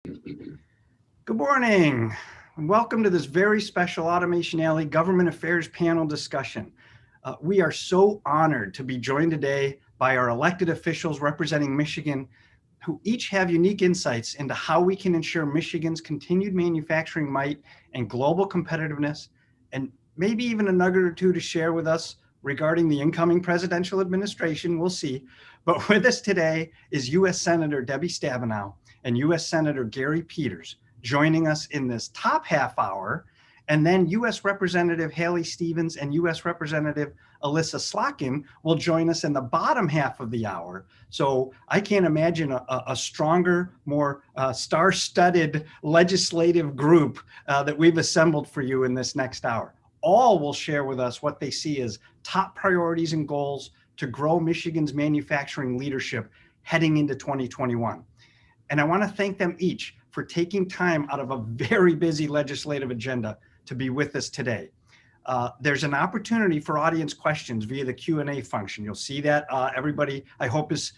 Good morning, and welcome to this very special Automation Alley Government Affairs panel discussion. We are so honored to be joined today by our elected officials representing Michigan, who each have unique insights into how we can ensure Michigan's continued manufacturing might and global competitiveness, and maybe even a nugget or two to share with us regarding the incoming presidential administration. We'll see. But with us today is U.S. Senator Debbie Stabenow and U.S. Senator Gary Peters, joining us in this top half hour, and then U.S. Representative Haley Stevens and U.S. Representative Elissa Slotkin will join us in the bottom half of the hour. So I can't imagine a stronger, more star-studded legislative group that we've assembled for you in this next hour. All will share with us what they see as top priorities and goals to grow Michigan's manufacturing leadership heading into 2021. And I want to thank them each for taking time out of a very busy legislative agenda to be with us today. There's an opportunity for audience questions via the Q&A function. You'll see that everybody, I hope, is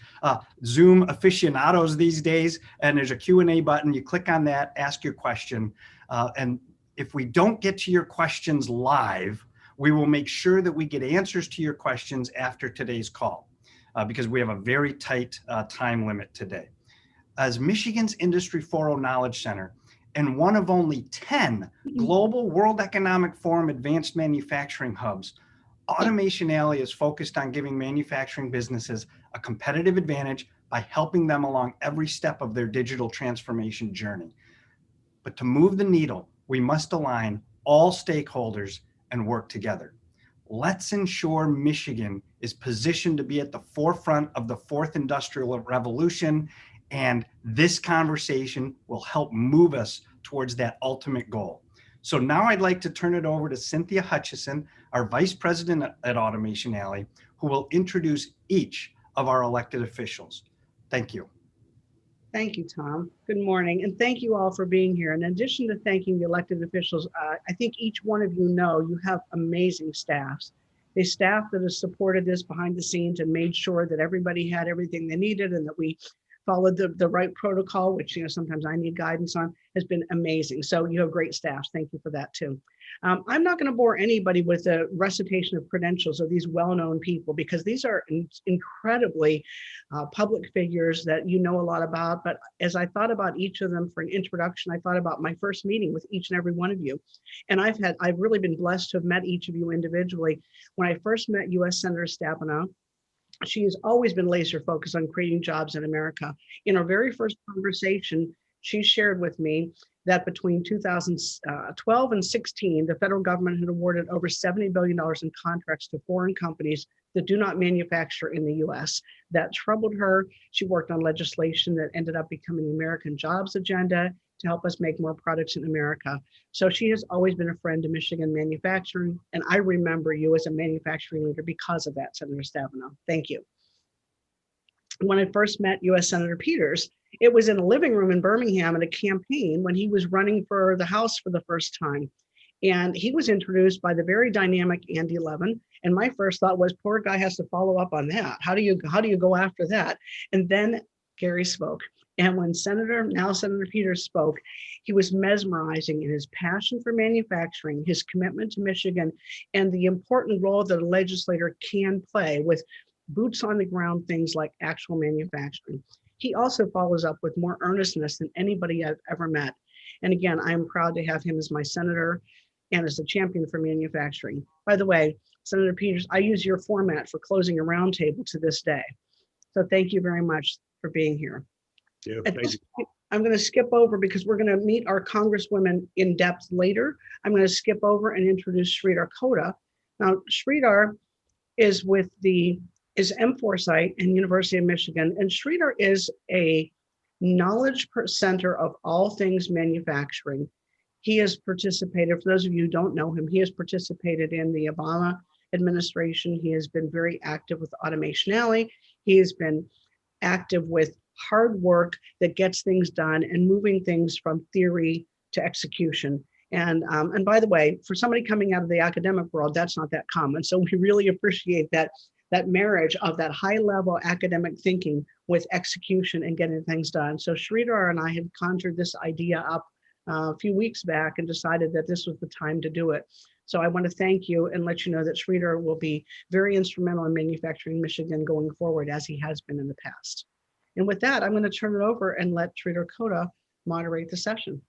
Zoom aficionados these days, and there's a Q&A button. You click on that, ask your question, and if we don't get to your questions live, we will make sure that we get answers to your questions after today's call, because we have a very tight time limit today. As Michigan's Industry 4.0 Knowledge Center and one of only 10 global World Economic Forum advanced manufacturing hubs, Automation Alley is focused on giving manufacturing businesses a competitive advantage by helping them along every step of their digital transformation journey. But to move the needle, we must align all stakeholders and work together. Let's ensure Michigan is positioned to be at the forefront of the fourth industrial revolution, and this conversation will help move us towards that ultimate goal. So now I'd like to turn it over to Cynthia Hutchison, our Vice President at Automation Alley, who will introduce each of our elected officials. Thank you. Thank you, Tom. Good morning, and thank you all for being here. In addition to thanking the elected officials, I think each one of you know you have amazing staffs. The staff that has supported this behind the scenes and made sure that everybody had everything they needed and that we followed the right protocol, which sometimes I need guidance on, has been amazing. So you have great staffs. Thank you for that too. I'm not going to bore anybody with a recitation of credentials of these well-known people, because these are incredibly public figures that you know a lot about. But as I thought about each of them for an introduction, I thought about my first meeting with each and every one of you. And I've really been blessed to have met each of you individually. When I first met U.S. Senator Stabenow, she has always been laser focused on creating jobs in America. In our very first conversation, she shared with me that between 2012 and 16, the federal government had awarded over $70 billion in contracts to foreign companies that do not manufacture in the US. That troubled her. She worked on legislation that ended up becoming the American Jobs Agenda to help us make more products in America. So she has always been a friend to Michigan manufacturing, and I remember you as a manufacturing leader because of that, Senator Stabenow. Thank you. When I first met U.S. Senator Peters, it was in a living room in Birmingham at a campaign when he was running for the House for the first time. And he was introduced by the very dynamic Andy Levin. And my first thought was, poor guy has to follow up on that. How do you go after that? And then Gary spoke. And when Senator Peters spoke, he was mesmerizing in his passion for manufacturing, his commitment to Michigan, and the important role that a legislator can play with boots on the ground things like actual manufacturing. He also follows up with more earnestness than anybody I've ever met. And again, I am proud to have him as my senator and as the champion for manufacturing. By the way, Senator Peters, I use your format for closing a roundtable to this day. So thank you very much for being here. Yeah, I'm going to skip over because we're going to meet our Congresswomen in depth later. I'm going to skip over and introduce Sridhar Kota. Now, Sridhar is with MForesight and University of Michigan, and Sridhar is a knowledge center of all things manufacturing. He has participated, for those of you who don't know him, he has participated in the Obama administration. He has been very active with Automation Alley. He has been active with hard work that gets things done and moving things from theory to execution. And by the way, for somebody coming out of the academic world, that's not that common. So we really appreciate that that marriage of that high level academic thinking with execution and getting things done. So Sridhar and I had conjured this idea up a few weeks back and decided that this was the time to do it. So I want to thank you and let you know that Sridhar will be very instrumental in manufacturing Michigan going forward, as he has been in the past. And with that, I'm going to turn it over and let Sridhar Kota moderate the session.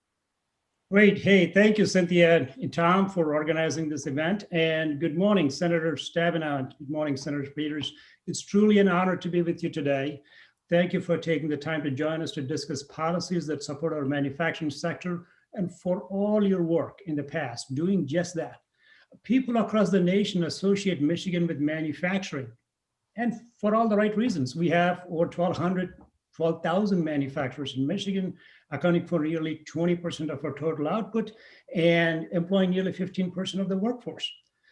Great. Hey, thank you, Cynthia and Tom, for organizing this event. And good morning, Senator Stabenow. Good morning, Senator Peters. It's truly an honor to be with you today. Thank you for taking the time to join us to discuss policies that support our manufacturing sector, and for all your work in the past doing just that. People across the nation associate Michigan with manufacturing, and for all the right reasons. We have over 12,000 manufacturers in Michigan, accounting for nearly 20% of our total output and employing nearly 15% of the workforce.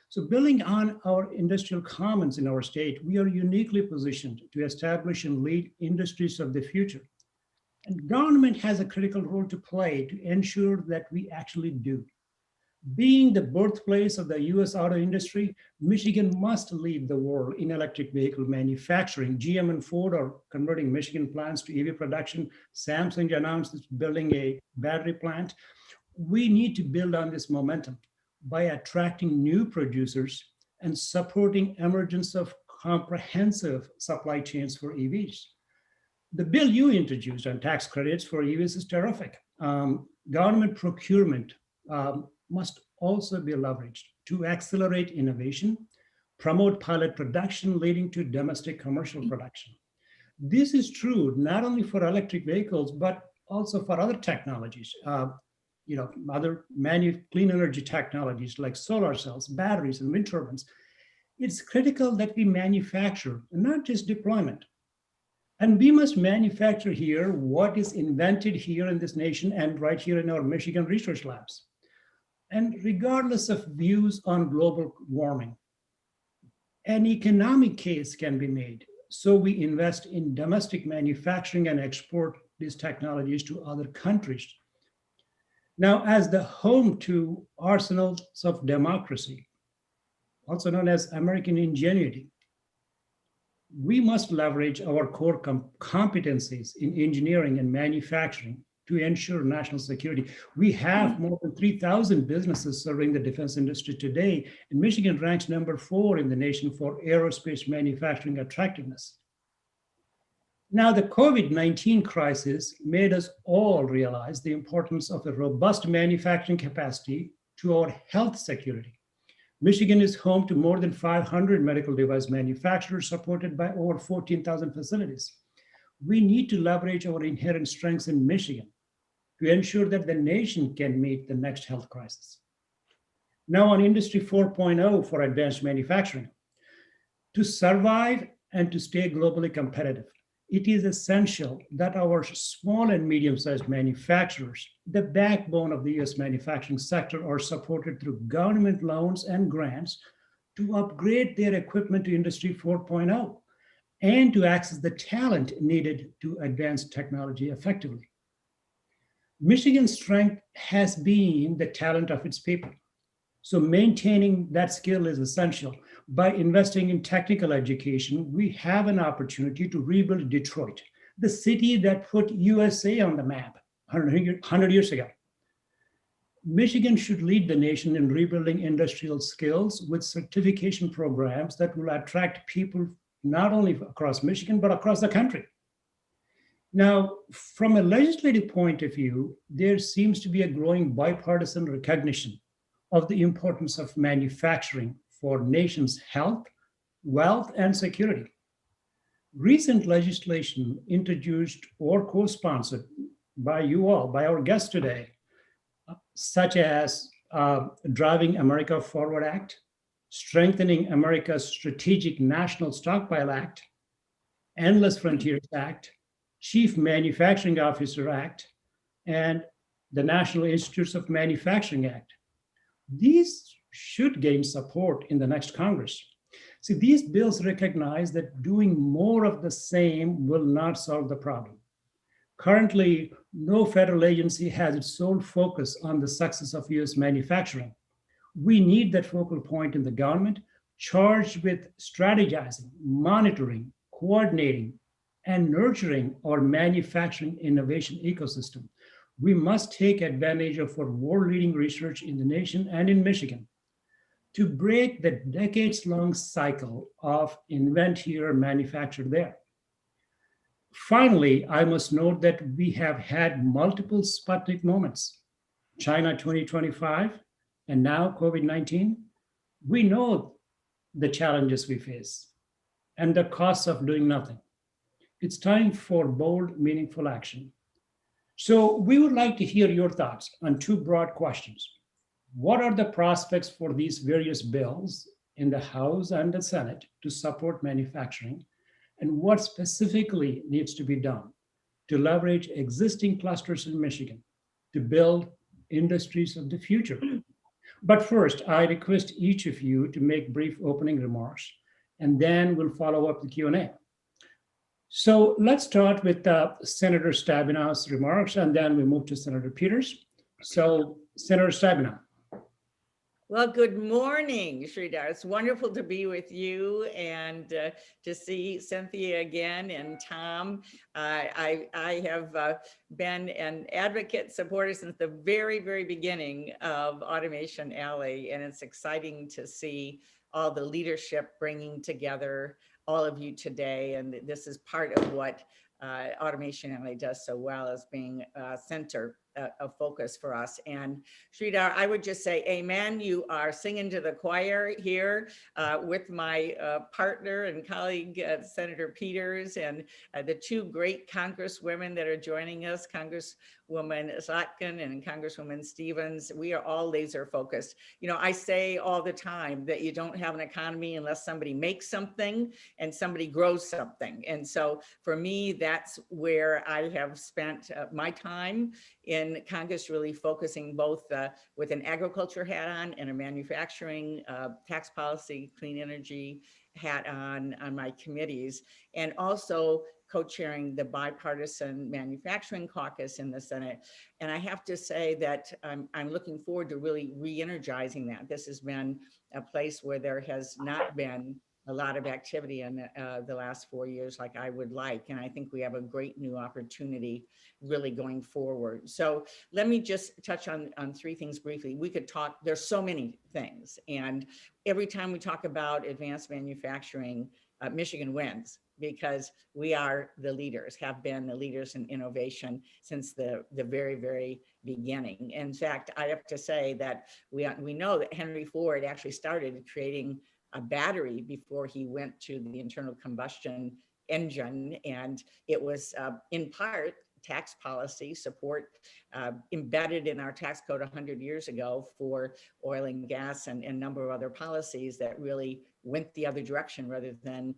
So building on our industrial commons in our state, we are uniquely positioned to establish and lead industries of the future. And government has a critical role to play to ensure that we actually do. Being the birthplace of the US auto industry, Michigan must lead the world in electric vehicle manufacturing. GM and Ford are converting Michigan plants to EV production. Samsung announced it's building a battery plant. We need to build on this momentum by attracting new producers and supporting emergence of comprehensive supply chains for EVs. The bill you introduced on tax credits for EVs is terrific. Government procurement must also be leveraged to accelerate innovation, promote pilot production, leading to domestic commercial production. This is true not only for electric vehicles, but also for other technologies, other clean energy technologies like solar cells, batteries, and wind turbines. It's critical that we manufacture, and not just deployment. And we must manufacture here what is invented here in this nation and right here in our Michigan research labs. And regardless of views on global warming, an economic case can be made. So we invest in domestic manufacturing and export these technologies to other countries. Now, as the home to arsenals of democracy, also known as American ingenuity, we must leverage our core competencies in engineering and manufacturing to ensure national security. We have more than 3,000 businesses serving the defense industry today, and Michigan ranks number 4 in the nation for aerospace manufacturing attractiveness. Now, the COVID-19 crisis made us all realize the importance of a robust manufacturing capacity to our health security. Michigan is home to more than 500 medical device manufacturers supported by over 14,000 facilities. We need to leverage our inherent strengths in Michigan to ensure that the nation can meet the next health crisis. Now on Industry 4.0 for advanced manufacturing. To survive and to stay globally competitive, it is essential that our small and medium-sized manufacturers, the backbone of the US manufacturing sector, are supported through government loans and grants to upgrade their equipment to Industry 4.0 and to access the talent needed to advance technology effectively. Michigan's strength has been the talent of its people. So maintaining that skill is essential. By investing in technical education, we have an opportunity to rebuild Detroit, the city that put USA on the map 100 years ago. Michigan should lead the nation in rebuilding industrial skills with certification programs that will attract people not only across Michigan, but across the country. Now, from a legislative point of view, there seems to be a growing bipartisan recognition of the importance of manufacturing for nation's health, wealth, and security. Recent legislation introduced or co-sponsored by you all, by our guests today, such as Driving America Forward Act, Strengthening America's Strategic National Stockpile Act, Endless Frontiers Act, Chief Manufacturing Officer Act, and the National Institutes of Manufacturing Act. These should gain support in the next Congress. See, these bills recognize that doing more of the same will not solve the problem. Currently, no federal agency has its sole focus on the success of US manufacturing. We need that focal point in the government charged with strategizing, monitoring, coordinating, and nurturing our manufacturing innovation ecosystem. We must take advantage of our world-leading research in the nation and in Michigan to break the decades-long cycle of invent here, manufacture there. Finally, I must note that we have had multiple Sputnik moments. China 2025, and now COVID-19. We know the challenges we face and the costs of doing nothing. It's time for bold, meaningful action. So we would like to hear your thoughts on two broad questions. What are the prospects for these various bills in the House and the Senate to support manufacturing? And what specifically needs to be done to leverage existing clusters in Michigan to build industries of the future? But first, I request each of you to make brief opening remarks, and then we'll follow up the Q&A. So let's start with Senator Stabenow's remarks, and then we move to Senator Peters. So, Senator Stabenow. Well, good morning, Sridhar. It's wonderful to be with you and to see Cynthia again and Tom. I have been an advocate, supporter since the very, very beginning of Automation Alley, and it's exciting to see all the leadership bringing together all of you today. And this is part of what Automation Alley does so well, as being a center of focus for us. And Sridhar, I would just say amen. You are singing to the choir here with my partner and colleague, Senator Peters, and the two great Congresswomen that are joining us, Congresswoman Slotkin and Congresswoman Stevens. We are all laser focused. You know, I say all the time that you don't have an economy unless somebody makes something and somebody grows something. And so for me, that's where I have spent my time in Congress, really focusing both with an agriculture hat on and a manufacturing, tax policy, clean energy hat on my committees, and also co-chairing the bipartisan manufacturing caucus in the Senate. And I have to say that I'm looking forward to really re-energizing that. This has been a place where there has not been a lot of activity in the last 4 years like I would like. And I think we have a great new opportunity really going forward. So let me just touch on three things briefly. We could talk, there's so many things. And every time we talk about advanced manufacturing, Michigan wins, because we are the leaders, have been the leaders in innovation since the very, very beginning. In fact, I have to say that we know that Henry Ford actually started creating a battery before he went to the internal combustion engine. And it was in part tax policy support embedded in our tax code 100 years ago for oil and gas and a number of other policies that really went the other direction rather than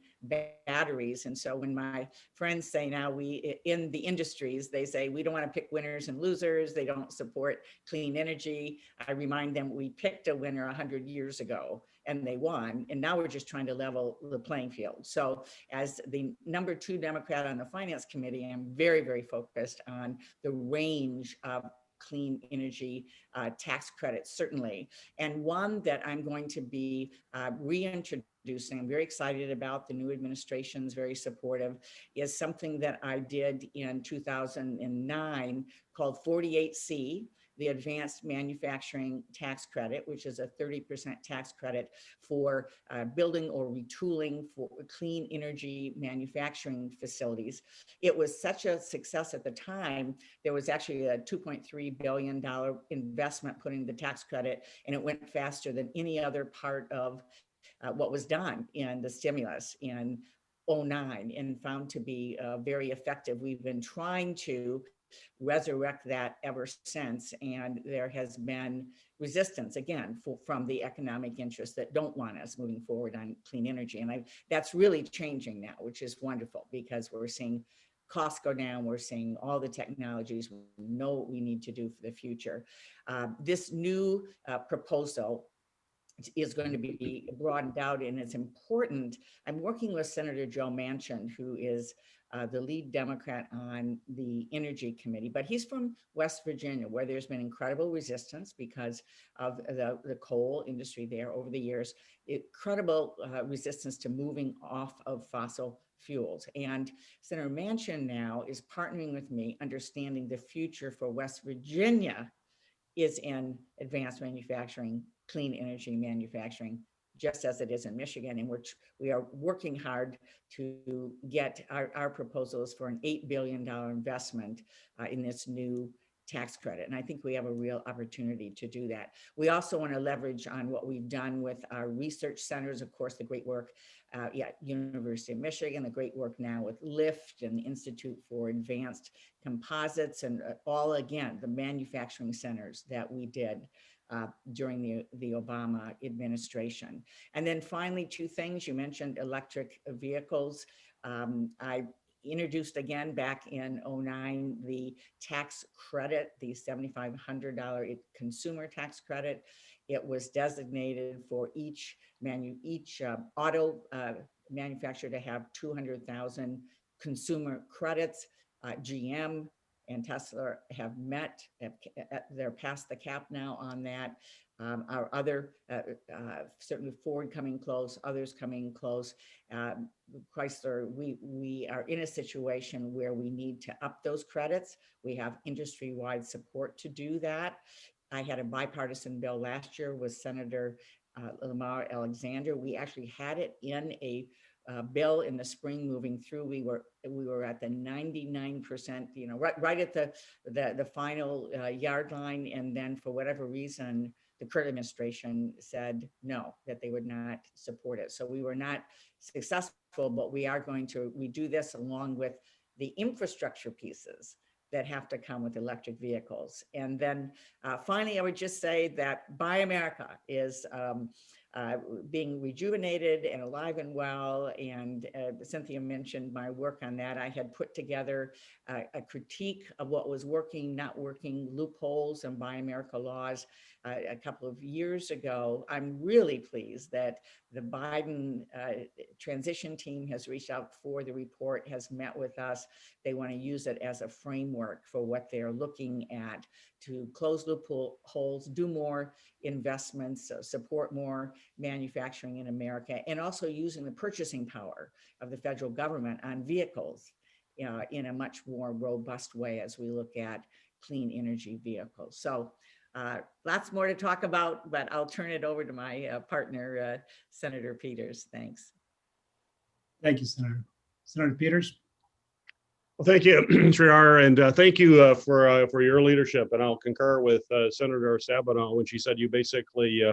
batteries. And so when my friends say now we, in the industries, they say we don't want to pick winners and losers, they don't support clean energy, I remind them we picked a winner 100 years ago and they won. And now we're just trying to level the playing field. So as the number 2 Democrat on the Finance Committee, I'm very, very focused on the range of clean energy tax credits, certainly. And one that I'm going to be reintroducing, I'm very excited about, the new administration's very supportive, is something that I did in 2009 called 48C, the Advanced Manufacturing Tax Credit, which is a 30% tax credit for building or retooling for clean energy manufacturing facilities. It was such a success at the time. There was actually a $2.3 billion investment put in the tax credit, and it went faster than any other part of what was done in the stimulus in 2009, and found to be very effective. We've been trying to resurrect that ever since, and there has been resistance again from the economic interests that don't want us moving forward on clean energy. And that's really changing now, which is wonderful, because we're seeing costs go down. We're seeing all the technologies we know what we need to do for the future. This new proposal is going to be broadened out, and it's important. I'm working with Senator Joe Manchin, who is the lead Democrat on the Energy Committee, but he's from West Virginia, where there's been incredible resistance because of the coal industry there over the years, incredible resistance to moving off of fossil fuels. And Senator Manchin now is partnering with me, understanding the future for West Virginia is in advanced manufacturing, clean energy manufacturing, just as it is in Michigan, in which we are working hard to get our proposals for an $8 billion investment in this new tax credit. And I think we have a real opportunity to do that. We also want to leverage on what we've done with our research centers, of course, the great work at University of Michigan, the great work now with LIFT and the Institute for Advanced Composites, and all, again, the manufacturing centers that we did during the Obama administration. And then finally, two things. You mentioned electric vehicles. I introduced again back in 2009 the tax credit, the $7,500 consumer tax credit. It was designated for each auto manufacturer to have 200,000 consumer credits. GM and Tesla have they're past the cap now on that. Our other, certainly Ford coming close, others coming close. Chrysler, we are in a situation where we need to up those credits. We have industry-wide support to do that. I had a bipartisan bill last year with Senator Lamar Alexander. We actually had it in a bill in the spring moving through. We were at the 99%, right at the final yard line, and then for whatever reason, the current administration said no, that they would not support it. So we were not successful, but we do this along with the infrastructure pieces that have to come with electric vehicles. And then finally, I would just say that Buy America is being rejuvenated and alive and well. And Cynthia mentioned my work on that. I had put together a critique of what was working, not working, loopholes and Buy America laws a couple of years ago. I'm really pleased that the Biden transition team has reached out for the report, has met with us. They want to use it as a framework for what they're looking at to close loopholes, do more investments, support more manufacturing in America, and also using the purchasing power of the federal government on vehicles in a much more robust way as we look at clean energy vehicles. So lots more to talk about, but I'll turn it over to my partner, Senator Peters. Thanks. Thank you, Senator. Senator Peters. Well, thank you, Sridhar, and thank you for your leadership. And I'll concur with Senator Stabenow when she said you basically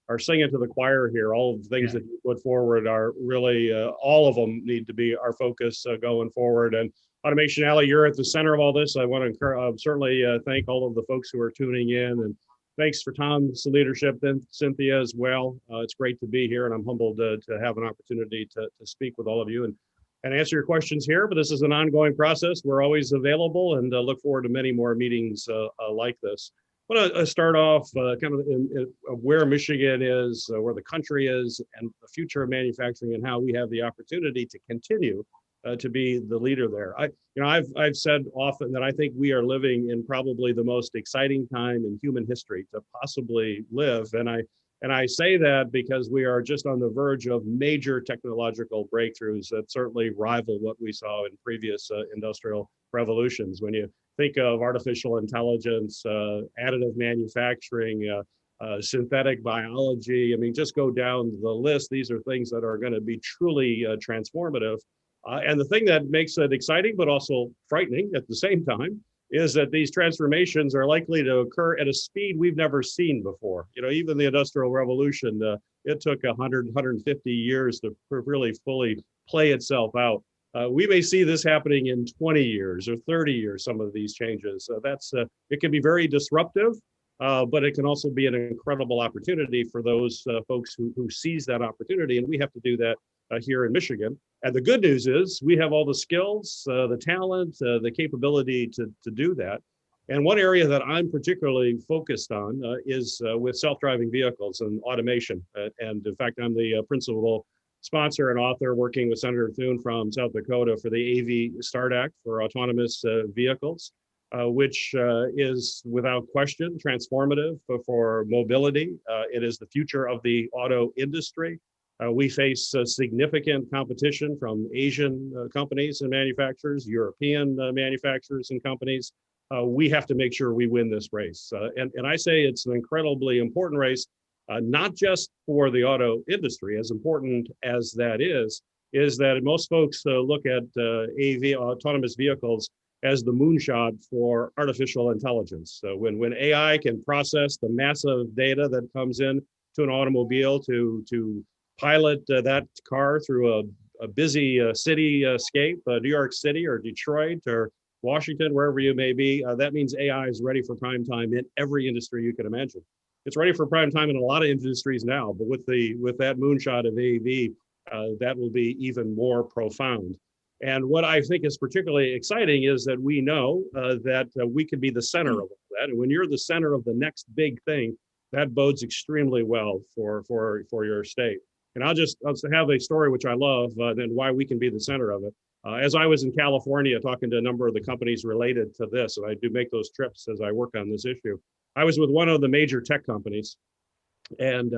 are singing to the choir here. All of the things that you put forward are really, all of them need to be our focus going forward. And Automation Alley, you're at the center of all this. I want to certainly thank all of the folks who are tuning in, and thanks for Tom's leadership, and Cynthia as well. It's great to be here, and I'm humbled to have an opportunity to speak with all of you and answer your questions here. But this is an ongoing process. We're always available, and look forward to many more meetings like this. I want to start off kind of in where Michigan is, where the country is, and the future of manufacturing, and how we have the opportunity to continue to be the leader there. I've said often that I think we are living in probably the most exciting time in human history to possibly live, and I say that because we are just on the verge of major technological breakthroughs that certainly rival what we saw in previous industrial revolutions. When you think of artificial intelligence, additive manufacturing, synthetic biology, I mean, just go down the list. These are things that are going to be truly transformative. And the thing that makes it exciting, but also frightening at the same time, is that these transformations are likely to occur at a speed we've never seen before. Even the Industrial Revolution, it took 150 years to really fully play itself out. We may see this happening in 20 years or 30 years, some of these changes. It can be very disruptive, but it can also be an incredible opportunity for those folks who seize that opportunity. And we have to do that here in Michigan. And the good news is we have all the skills, the talent, the capability to do that. And one area that I'm particularly focused on is with self-driving vehicles and automation. And in fact, I'm the principal sponsor and author working with Senator Thune from South Dakota for the AV START Act for autonomous vehicles, which is without question transformative for mobility. It is the future of the auto industry. We face significant competition from Asian companies and manufacturers, European manufacturers and companies. We have to make sure we win this race. And I say it's an incredibly important race, not just for the auto industry, as important as that is that most folks look at AV, autonomous vehicles, as the moonshot for artificial intelligence. So when AI can process the massive data that comes in to an automobile to pilot that car through a busy cityscape, New York City or Detroit or Washington, wherever you may be, that means AI is ready for prime time in every industry you can imagine. It's ready for prime time in a lot of industries now, but with that moonshot of AV, that will be even more profound. And what I think is particularly exciting is that we know that we can be the center of that. And when you're the center of the next big thing, that bodes extremely well for your state. And I'll have a story which I love, then why we can be the center of it. As I was in California talking to a number of the companies related to this, and I do make those trips as I work on this issue, I was with one of the major tech companies, and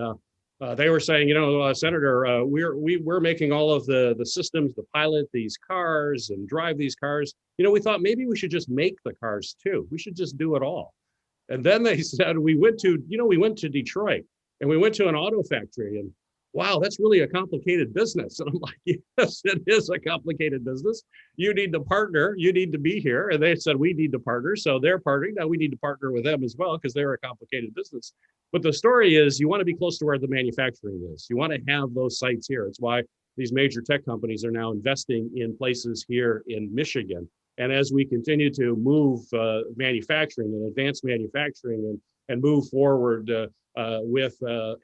they were saying, Senator, we're making all of the systems to pilot these cars and drive these cars. We thought maybe we should just make the cars too. We should just do it all. And then they said, we went to Detroit and we went to an auto factory, and wow, that's really a complicated business. And I'm like, yes, it is a complicated business. You need to partner. You need to be here. And they said, we need to partner. So they're partnering. Now we need to partner with them as well because they're a complicated business. But the story is you want to be close to where the manufacturing is. You want to have those sites here. It's why these major tech companies are now investing in places here in Michigan. And as we continue to move manufacturing and advanced manufacturing and move forward with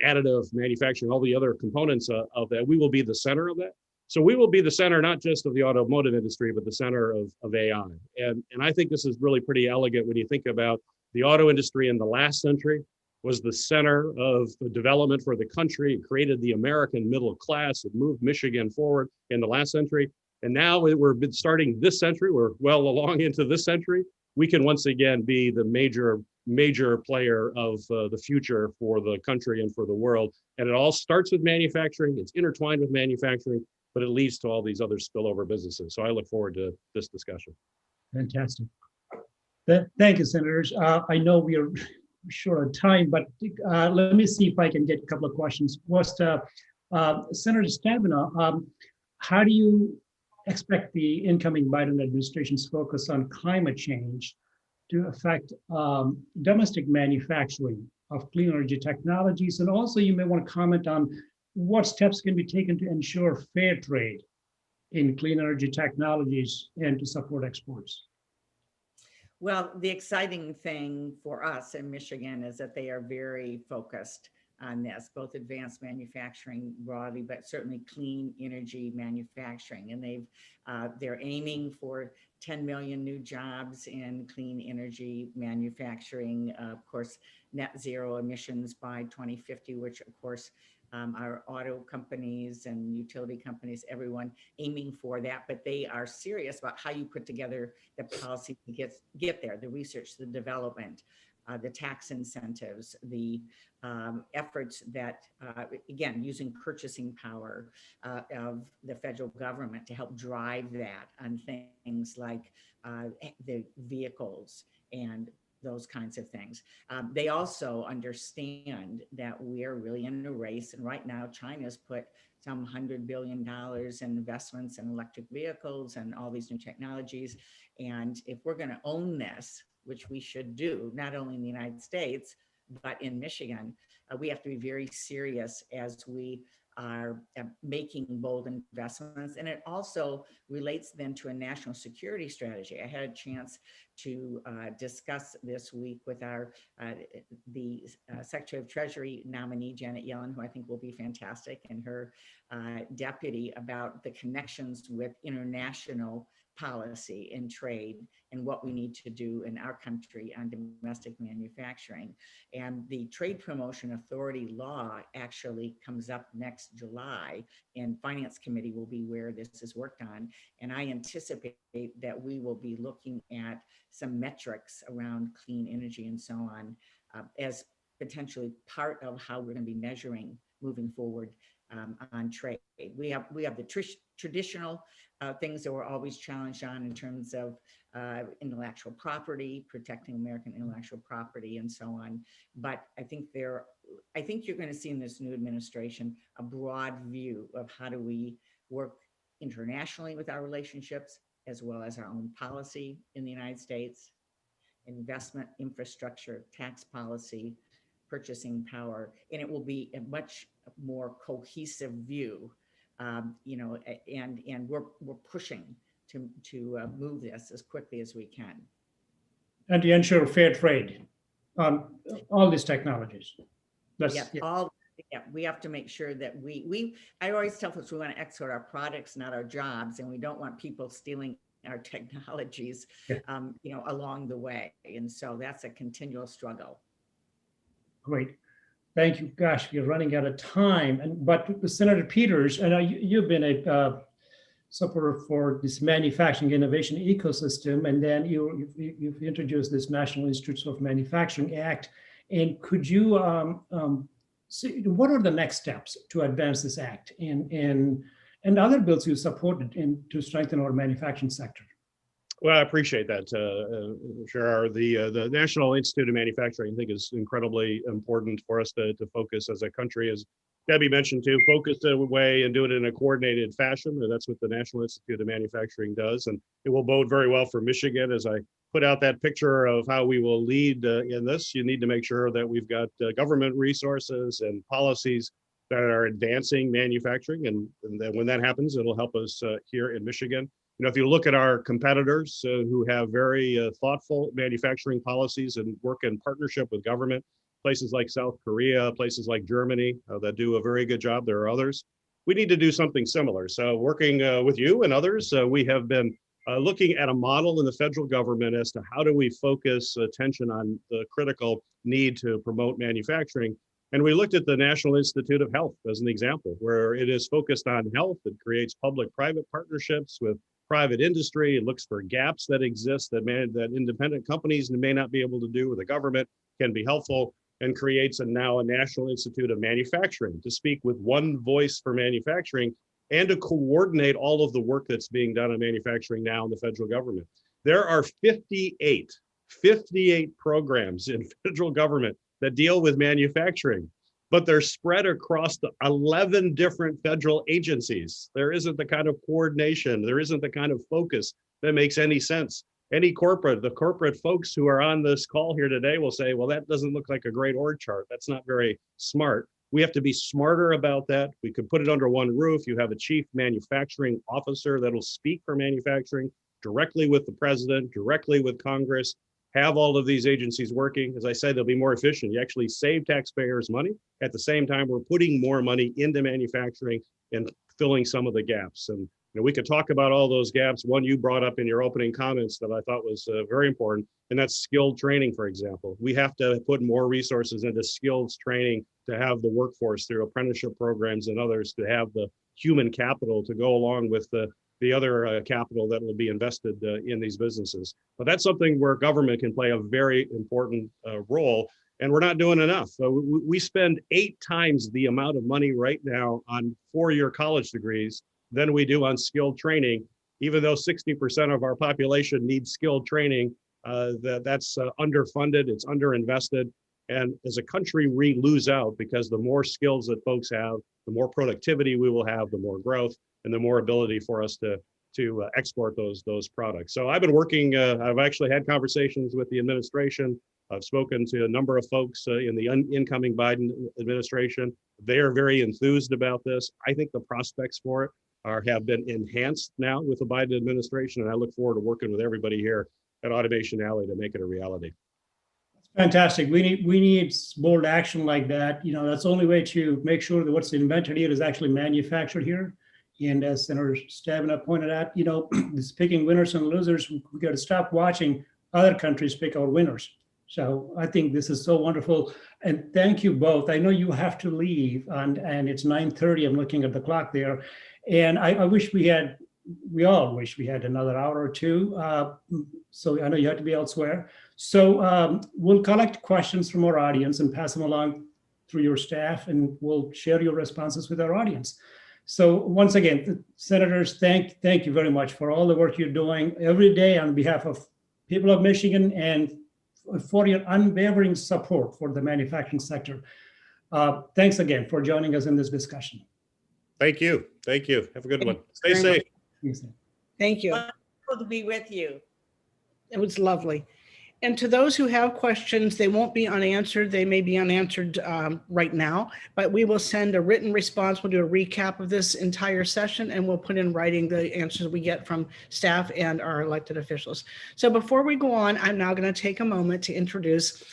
additive manufacturing, all the other components of that, we will be the center of that. So we will be the center, not just of the automotive industry, but the center of AI. And I think this is really pretty elegant when you think about the auto industry in the last century was the center of the development for the country. It created the American middle class. It moved Michigan forward in the last century. And now we're starting this century. We're well along into this century. We can once again be the major player of the future for the country and for the world. And it all starts with manufacturing. It's intertwined with manufacturing, but it leads to all these other spillover businesses. So I look forward to this discussion. Fantastic. Thank you, Senators. I know we are short on time, but let me see if I can get a couple of questions. First, Senator Stabenow, how do you expect the incoming Biden administration's focus on climate change to affect domestic manufacturing of clean energy technologies? And also you may want to comment on what steps can be taken to ensure fair trade in clean energy technologies and to support exports. Well, the exciting thing for us in Michigan is that they are very focused on this, both advanced manufacturing broadly, but certainly clean energy manufacturing. And they're aiming for 10 million new jobs in clean energy manufacturing, of course, net zero emissions by 2050, which of course our auto companies and utility companies, everyone aiming for that, but they are serious about how you put together the policy to get there, the research, the development, the tax incentives, the efforts that, again, using purchasing power of the federal government to help drive that on things like the vehicles and those kinds of things. They also understand that we're really in a race. And right now, China's put some $100 billion in investments in electric vehicles and all these new technologies. And if we're going to own this, which we should do, not only in the United States, but in Michigan, we have to be very serious as we are making bold investments. And it also relates then to a national security strategy. I had a chance to discuss this week with the Secretary of Treasury nominee, Janet Yellen, who I think will be fantastic, and her deputy about the connections with international policy and trade and what we need to do in our country on domestic manufacturing. And the Trade Promotion Authority law actually comes up next July, and Finance Committee will be where this is worked on. And I anticipate that we will be looking at some metrics around clean energy and so on as potentially part of how we're going to be measuring moving forward on trade. We have the traditional things that we're always challenged on in terms of intellectual property, protecting American intellectual property, and so on. But I think you're going to see in this new administration a broad view of how do we work internationally with our relationships, as well as our own policy in the United States, investment, infrastructure, tax policy, purchasing power, and it will be a much more cohesive view, you know, and we're pushing to move this as quickly as we can. And to ensure fair trade on all these technologies. We have to make sure that I always tell folks we want to export our products, not our jobs, and we don't want people stealing our technologies, you know, along the way. And so that's a continual struggle. Great. Thank you. Gosh, we're running out of time. But Senator Peters, and you've been a supporter for this manufacturing innovation ecosystem, and then you've introduced this National Institutes of Manufacturing Act. And could you see what are the next steps to advance this act and other bills you supported to strengthen our manufacturing sector? Well, I appreciate that, Sridhar. The National Institute of Manufacturing, I think, is incredibly important for us to focus as a country, as Debbie mentioned too, focus the way and do it in a coordinated fashion. And that's what the National Institute of Manufacturing does. And it will bode very well for Michigan. As I put out that picture of how we will lead in this, you need to make sure that we've got government resources and policies that are advancing manufacturing. And then when that happens, it'll help us here in Michigan. You know, if you look at our competitors who have very thoughtful manufacturing policies and work in partnership with government, places like South Korea, places like Germany that do a very good job, there are others. We need to do something similar. So working with you and others, we have been looking at a model in the federal government as to how do we focus attention on the critical need to promote manufacturing. And we looked at the National Institute of Health as an example, where it is focused on health. It creates public-private partnerships with private industry. It looks for gaps that exist that independent companies may not be able to do, or the government can be helpful, and creates now a National Institute of Manufacturing to speak with one voice for manufacturing and to coordinate all of the work that's being done in manufacturing now in the federal government. There are 58 programs in federal government that deal with manufacturing, but they're spread across the 11 different federal agencies. There isn't the kind of coordination, there isn't the kind of focus that makes any sense. The corporate folks who are on this call here today will say, well, that doesn't look like a great org chart. That's not very smart. We have to be smarter about that. We could put it under one roof. You have a chief manufacturing officer that'll speak for manufacturing directly with the president, directly with Congress, have all of these agencies working. As I said, they'll be more efficient. You actually save taxpayers money. At the same time, we're putting more money into manufacturing and filling some of the gaps. And we could talk about all those gaps. One you brought up in your opening comments that I thought was very important, and that's skilled training, for example. We have to put more resources into skills training to have the workforce through apprenticeship programs and others, to have the human capital to go along with the other capital that will be invested in these businesses. But that's something where government can play a very important role, and we're not doing enough. So we spend 8 times the amount of money right now on 4-year college degrees than we do on skilled training, even though 60% of our population needs skilled training. That's underfunded, it's underinvested. And as a country, we lose out because the more skills that folks have, the more productivity we will have, the more growth, and the more ability for us to export those products. So I've been working, I've actually had conversations with the administration. I've spoken to a number of folks in the incoming Biden administration. They are very enthused about this. I think the prospects for it have been enhanced now with the Biden administration, and I look forward to working with everybody here at Automation Alley to make it a reality. Fantastic. We need bold action like that. You know, that's the only way to make sure that what's invented here is actually manufactured here. And as Senator Stabenow pointed out, this picking winners and losers, we got to stop watching other countries pick our winners. So I think this is so wonderful. And thank you both. I know you have to leave and it's 9:30. I'm looking at the clock there. And I wish we all wish we had another hour or two. So I know you have to be elsewhere. So we'll collect questions from our audience and pass them along through your staff, and we'll share your responses with our audience. So once again, senators, thank you very much for all the work you're doing every day on behalf of people of Michigan and for your unwavering support for the manufacturing sector. Thanks again for joining us in this discussion. Thank you. Thank you. Have a good one. Stay safe. Thank you. Wonderful to be with you. It was lovely. And to those who have questions, they won't be unanswered. They may be unanswered right now, but we will send a written response. We'll do a recap of this entire session, and we'll put in writing the answers we get from staff and our elected officials. So before we go on, I'm now going to take a moment to introduce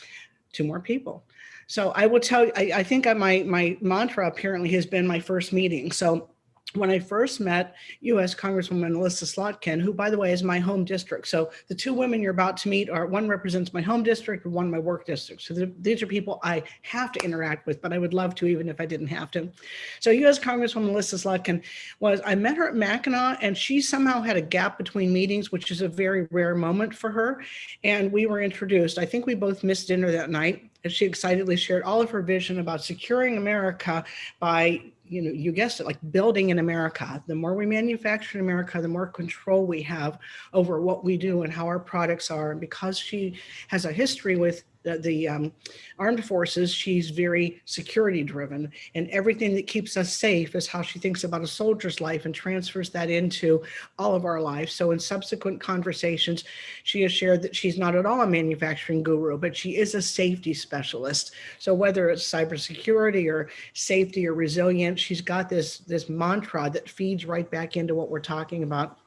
two more people. So I will tell you, I think my mantra apparently has been my first meeting. So when I first met U.S. Congresswoman Elissa Slotkin, who, by the way, is my home district. So the two women you're about to meet are, one represents my home district and one my work district. So these are people I have to interact with, but I would love to even if I didn't have to. So U.S. Congresswoman Elissa Slotkin I met her at Mackinac, and she somehow had a gap between meetings, which is a very rare moment for her. And we were introduced. I think we both missed dinner that night, and she excitedly shared all of her vision about securing America by, you guessed it, like building in America. The more we manufacture in America, the more control we have over what we do and how our products are. And because she has a history with the armed forces, she's very security driven, and everything that keeps us safe is how she thinks about a soldier's life and transfers that into all of our lives. So in subsequent conversations, she has shared that she's not at all a manufacturing guru, but she is a safety specialist. So whether it's cybersecurity or safety or resilience, she's got this mantra that feeds right back into what we're talking about.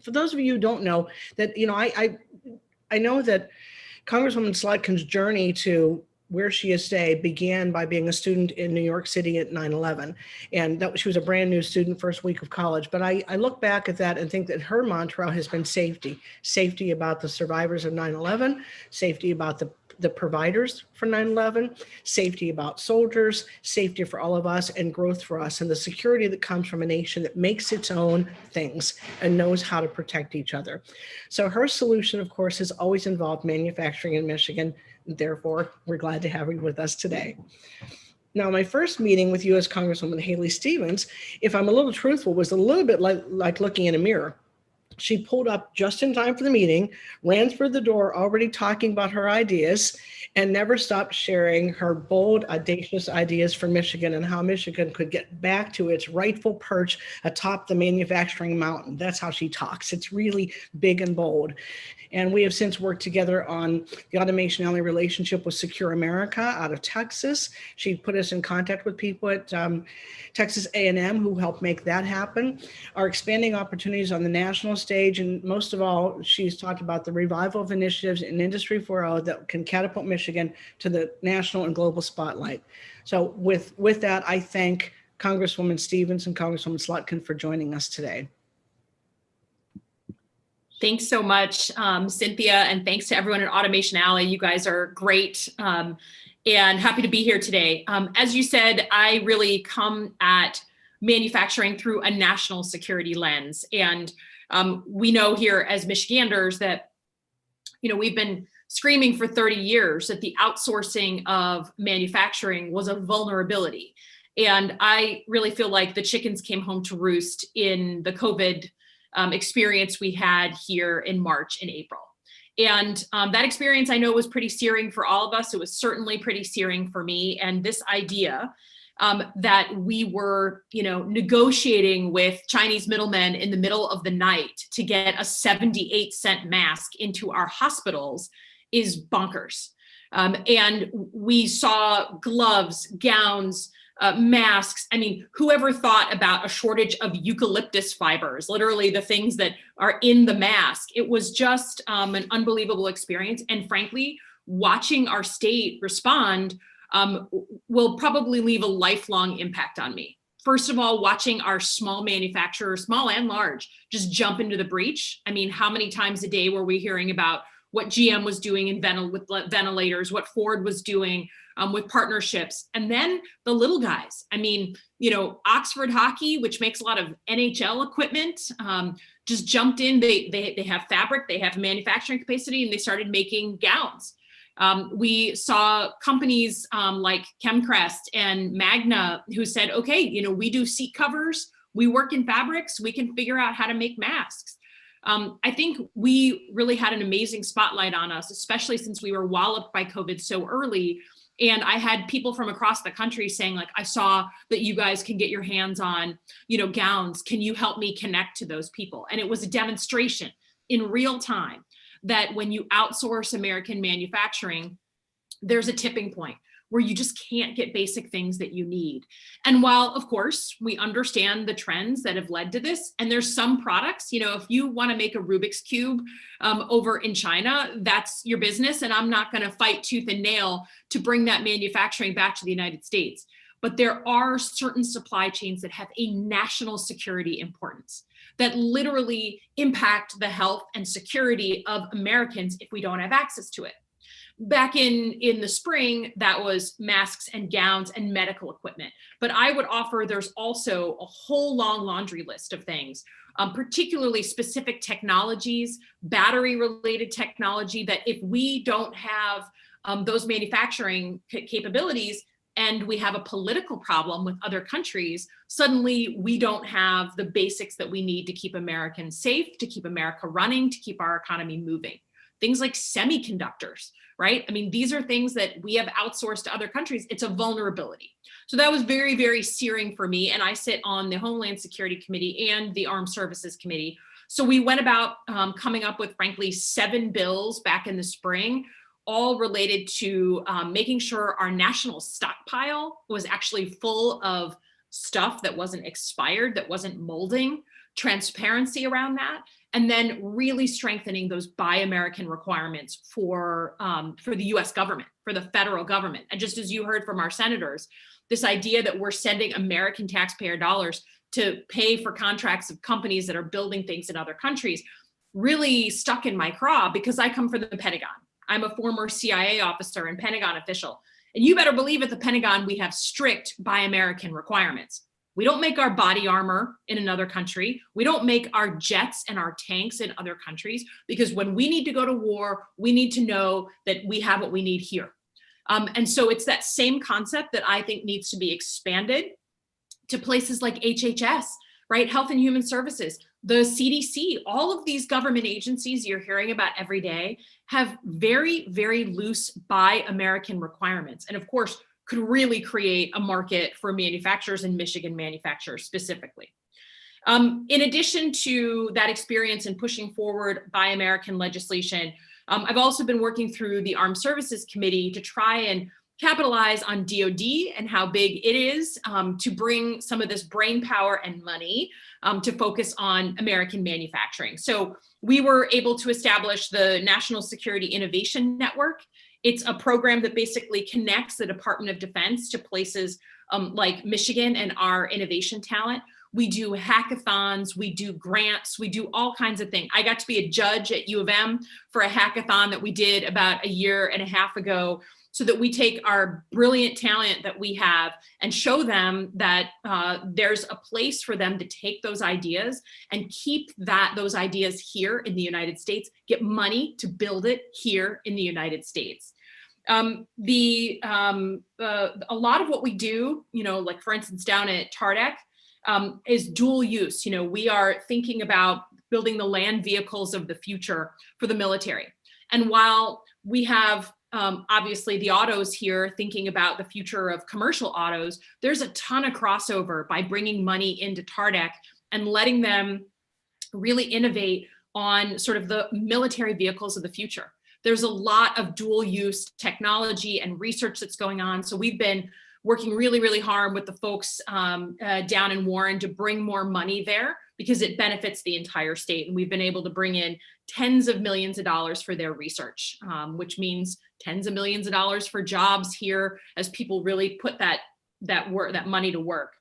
For those of you who don't know, that I know that Congresswoman Slotkin's journey to where she is today began by being a student in New York City at 9/11. And she was a brand new student, first week of college. But I look back at that and think that her mantra has been safety. Safety about the survivors of 9/11, safety about the providers for 9/11, safety about soldiers, safety for all of us, and growth for us, and the security that comes from a nation that makes its own things and knows how to protect each other. So her solution, of course, has always involved manufacturing in Michigan. Therefore, we're glad to have her with us today. Now, my first meeting with U.S. Congresswoman Haley Stevens, if I'm a little truthful, was a little bit like looking in a mirror. She pulled up just in time for the meeting, ran through the door already talking about her ideas, and never stopped sharing her bold, audacious ideas for Michigan and how Michigan could get back to its rightful perch atop the manufacturing mountain. That's how she talks. It's really big and bold. And we have since worked together on the Automation Alley relationship with Secure America out of Texas. She put us in contact with people at Texas A&M who helped make that happen. Our expanding opportunities on the national stage, and most of all, she's talked about the revival of initiatives in Industry 4.0 that can catapult Michigan to the national and global spotlight. So with that, I thank Congresswoman Stevens and Congresswoman Slotkin for joining us today. Thanks so much, Cynthia, and thanks to everyone at Automation Alley. You guys are great, and happy to be here today. As you said, I really come at manufacturing through a national security lens. And we know here as Michiganders that, we've been screaming for 30 years that the outsourcing of manufacturing was a vulnerability. And I really feel like the chickens came home to roost in the COVID experience we had here in March and April. And that experience I know was pretty searing for all of us. It was certainly pretty searing for me. And this idea that we were, negotiating with Chinese middlemen in the middle of the night to get a 78-cent mask into our hospitals is bonkers. And we saw gloves, gowns, masks. I mean, whoever thought about a shortage of eucalyptus fibers, literally the things that are in the mask? It was just an unbelievable experience. And frankly, watching our state respond will probably leave a lifelong impact on me First of all, watching our small manufacturers, small and large, just jump into the breach. I mean, how many times a day were we hearing about what GM was doing in with ventilators, what Ford was doing with partnerships, and then the little guys. I mean, you know, Oxford Hockey, which makes a lot of NHL equipment, just jumped in. They have fabric, they have manufacturing capacity, and they started making gowns. We saw companies like Chemcrest and Magna who said, okay, you know, we do seat covers, we work in fabrics, we can figure out how to make masks. I think we really had an amazing spotlight on us, especially since we were walloped by COVID so early. And I had people from across the country saying, like, I saw that you guys can get your hands on, you know, gowns. Can you help me connect to those people? And it was a demonstration in real time that when you outsource American manufacturing, there's a tipping point where you just can't get basic things that you need. And while, of course, we understand the trends that have led to this, and there's some products, you know, if you want to make a Rubik's Cube over in China, that's your business. And I'm not going to fight tooth and nail to bring that manufacturing back to the United States. But there are certain supply chains that have a national security importance that literally impact the health and security of Americans if we don't have access to it. Back in the spring, that was masks and gowns and medical equipment. But I would offer there's also a whole long laundry list of things, particularly specific technologies, battery related technology, that if we don't have those manufacturing capabilities, and we have a political problem with other countries, suddenly we don't have the basics that we need to keep Americans safe, to keep America running, to keep our economy moving. Things like semiconductors, right? I mean, these are things that we have outsourced to other countries. It's a vulnerability. So that was very, very searing for me. And I sit on the Homeland Security Committee and the Armed Services Committee. So we went about coming up with, frankly, 7 bills back in the spring, all related to making sure our national stockpile was actually full of stuff that wasn't expired, that wasn't molding, transparency around that, and then really strengthening those Buy American requirements for the US government, for the federal government. And just as you heard from our senators, this idea that we're sending American taxpayer dollars to pay for contracts of companies that are building things in other countries really stuck in my craw, because I come from the Pentagon. I'm a former CIA officer and Pentagon official. And you better believe at the Pentagon, we have strict Buy American requirements. We don't make our body armor in another country. We don't make our jets and our tanks in other countries, because when we need to go to war, we need to know that we have what we need here. And so it's that same concept that I think needs to be expanded to places like HHS, right? Health and Human Services, the CDC, all of these government agencies you're hearing about every day have very, very loose Buy American requirements. And of course, could really create a market for manufacturers and Michigan manufacturers specifically. In addition to that experience in pushing forward Buy American legislation, I've also been working through the Armed Services Committee to try and capitalize on DoD and how big it is to bring some of this brain power and money to focus on American manufacturing. So we were able to establish the National Security Innovation Network. It's a program that basically connects the Department of Defense to places like Michigan and our innovation talent. We do hackathons, we do grants, we do all kinds of things. I got to be a judge at U of M for a hackathon that we did about a year and a half ago, so that we take our brilliant talent that we have and show them that there's a place for them to take those ideas and keep those ideas here in the United States, get money to build it here in the United States. A lot of what we do, you know, like for instance, down at TARDEC, is dual use. You know, we are thinking about building the land vehicles of the future for the military. And while we have obviously the autos here thinking about the future of commercial autos, there's a ton of crossover by bringing money into TARDEC and letting them really innovate on sort of the military vehicles of the future. There's a lot of dual use technology and research that's going on. So we've been working really, really hard with the folks down in Warren to bring more money there, because it benefits the entire state. And we've been able to bring in tens of millions of dollars for their research, which means tens of millions of dollars for jobs here as people really put that money to work.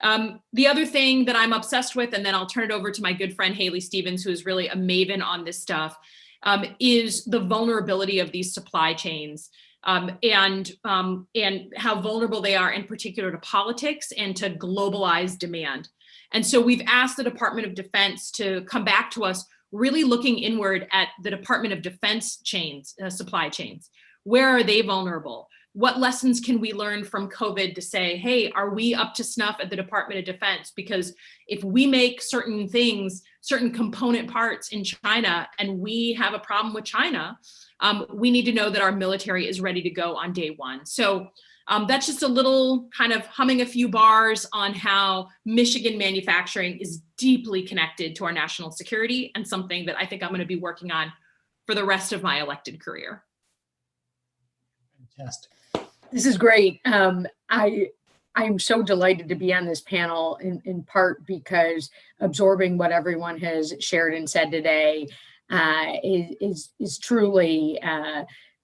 The other thing that I'm obsessed with, and then I'll turn it over to my good friend Haley Stevens, who is really a maven on this stuff, is the vulnerability of these supply chains. And how vulnerable they are in particular to politics and to globalized demand. And so we've asked the Department of Defense to come back to us, really looking inward at the Department of Defense chains, supply chains. Where are they vulnerable? What lessons can we learn from COVID to say, hey, are we up to snuff at the Department of Defense? Because if we make certain things, certain component parts in China, and we have a problem with China, we need to know that our military is ready to go on day one. So that's just a little kind of humming a few bars on how Michigan manufacturing is deeply connected to our national security, and something that I think I'm going to be working on for the rest of my elected career. Fantastic. This is great. I'm so delighted to be on this panel in part because absorbing what everyone has shared and said today is truly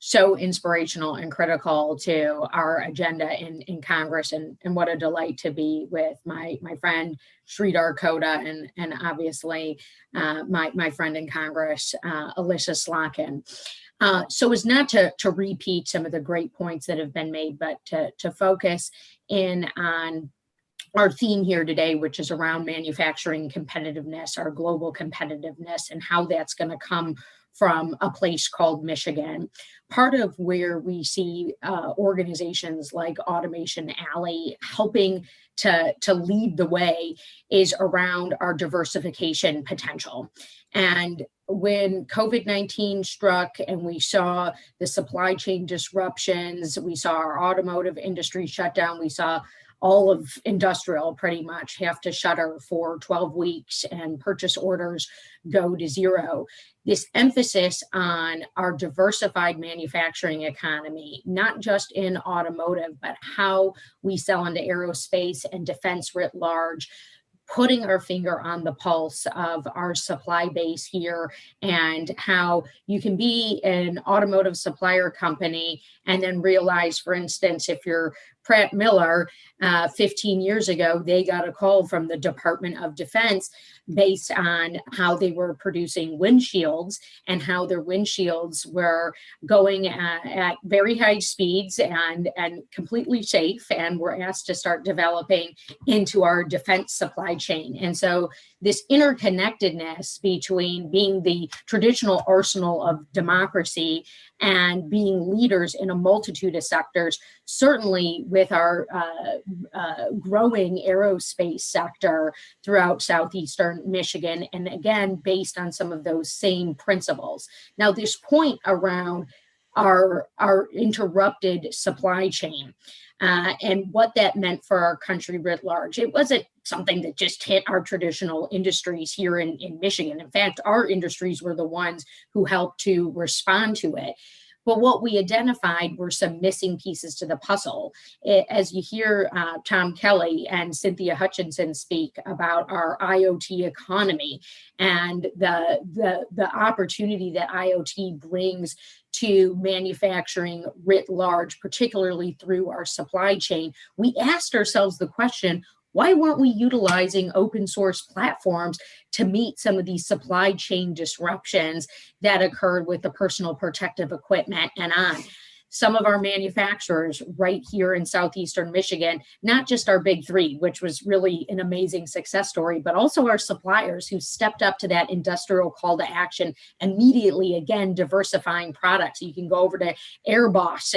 so inspirational and critical to our agenda in Congress, and what a delight to be with my friend Sridhar Kota and obviously my friend in Congress, Elissa Slotkin. So as not to repeat some of the great points that have been made, but to focus in on our theme here today, which is around manufacturing competitiveness, our global competitiveness, and how that's going to come from a place called Michigan. Part of where we see organizations like Automation Alley helping to lead the way is around our diversification potential. And when COVID-19 struck and we saw the supply chain disruptions, we saw our automotive industry shut down, we saw all of industrial pretty much have to shutter for 12 weeks and purchase orders go to zero. This emphasis on our diversified manufacturing economy, not just in automotive, but how we sell into aerospace and defense writ large, putting our finger on the pulse of our supply base here, and how you can be an automotive supplier company and then realize, for instance, if you're Pratt Miller, 15 years ago, they got a call from the Department of Defense based on how they were producing windshields and how their windshields were going at very high speeds and completely safe, and were asked to start developing into our defense supply chain. And so this interconnectedness between being the traditional arsenal of democracy and being leaders in a multitude of sectors, certainly with our growing aerospace sector throughout southeastern Michigan, and again, based on some of those same principles. Now, this point around our interrupted supply chain and what that meant for our country writ large, it wasn't something that just hit our traditional industries here in Michigan. In fact, our industries were the ones who helped to respond to it. But what we identified were some missing pieces to the puzzle. As you hear Tom Kelly and Cynthia Hutchinson speak about our IoT economy and the opportunity that IoT brings to manufacturing writ large, particularly through our supply chain, we asked ourselves the question, why weren't we utilizing open source platforms to meet some of these supply chain disruptions that occurred with the personal protective equipment and on? Some of our manufacturers right here in southeastern Michigan, not just our big three, which was really an amazing success story, but also our suppliers who stepped up to that industrial call to action, immediately, again, diversifying products. You can go over to Airboss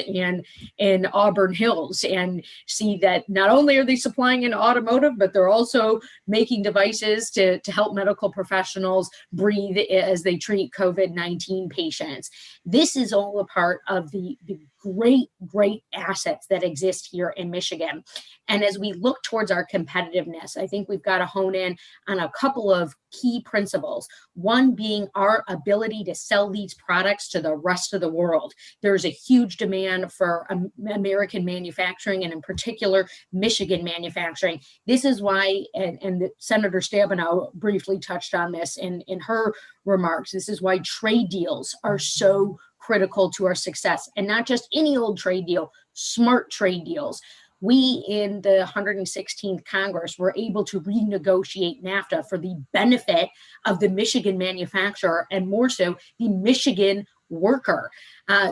in Auburn Hills and see that not only are they supplying in automotive, but they're also making devices to help medical professionals breathe as they treat COVID-19 patients. This is all a part of the great assets that exist here in Michigan. And as we look towards our competitiveness, I think we've got to hone in on a couple of key principles. One being our ability to sell these products to the rest of the world. There's a huge demand for American manufacturing, and in particular, Michigan manufacturing. This is why, and Senator Stabenow briefly touched on this in her remarks, this is why trade deals are so critical to our success, and not just any old trade deal, smart trade deals. We in the 116th Congress were able to renegotiate NAFTA for the benefit of the Michigan manufacturer and more so the Michigan worker.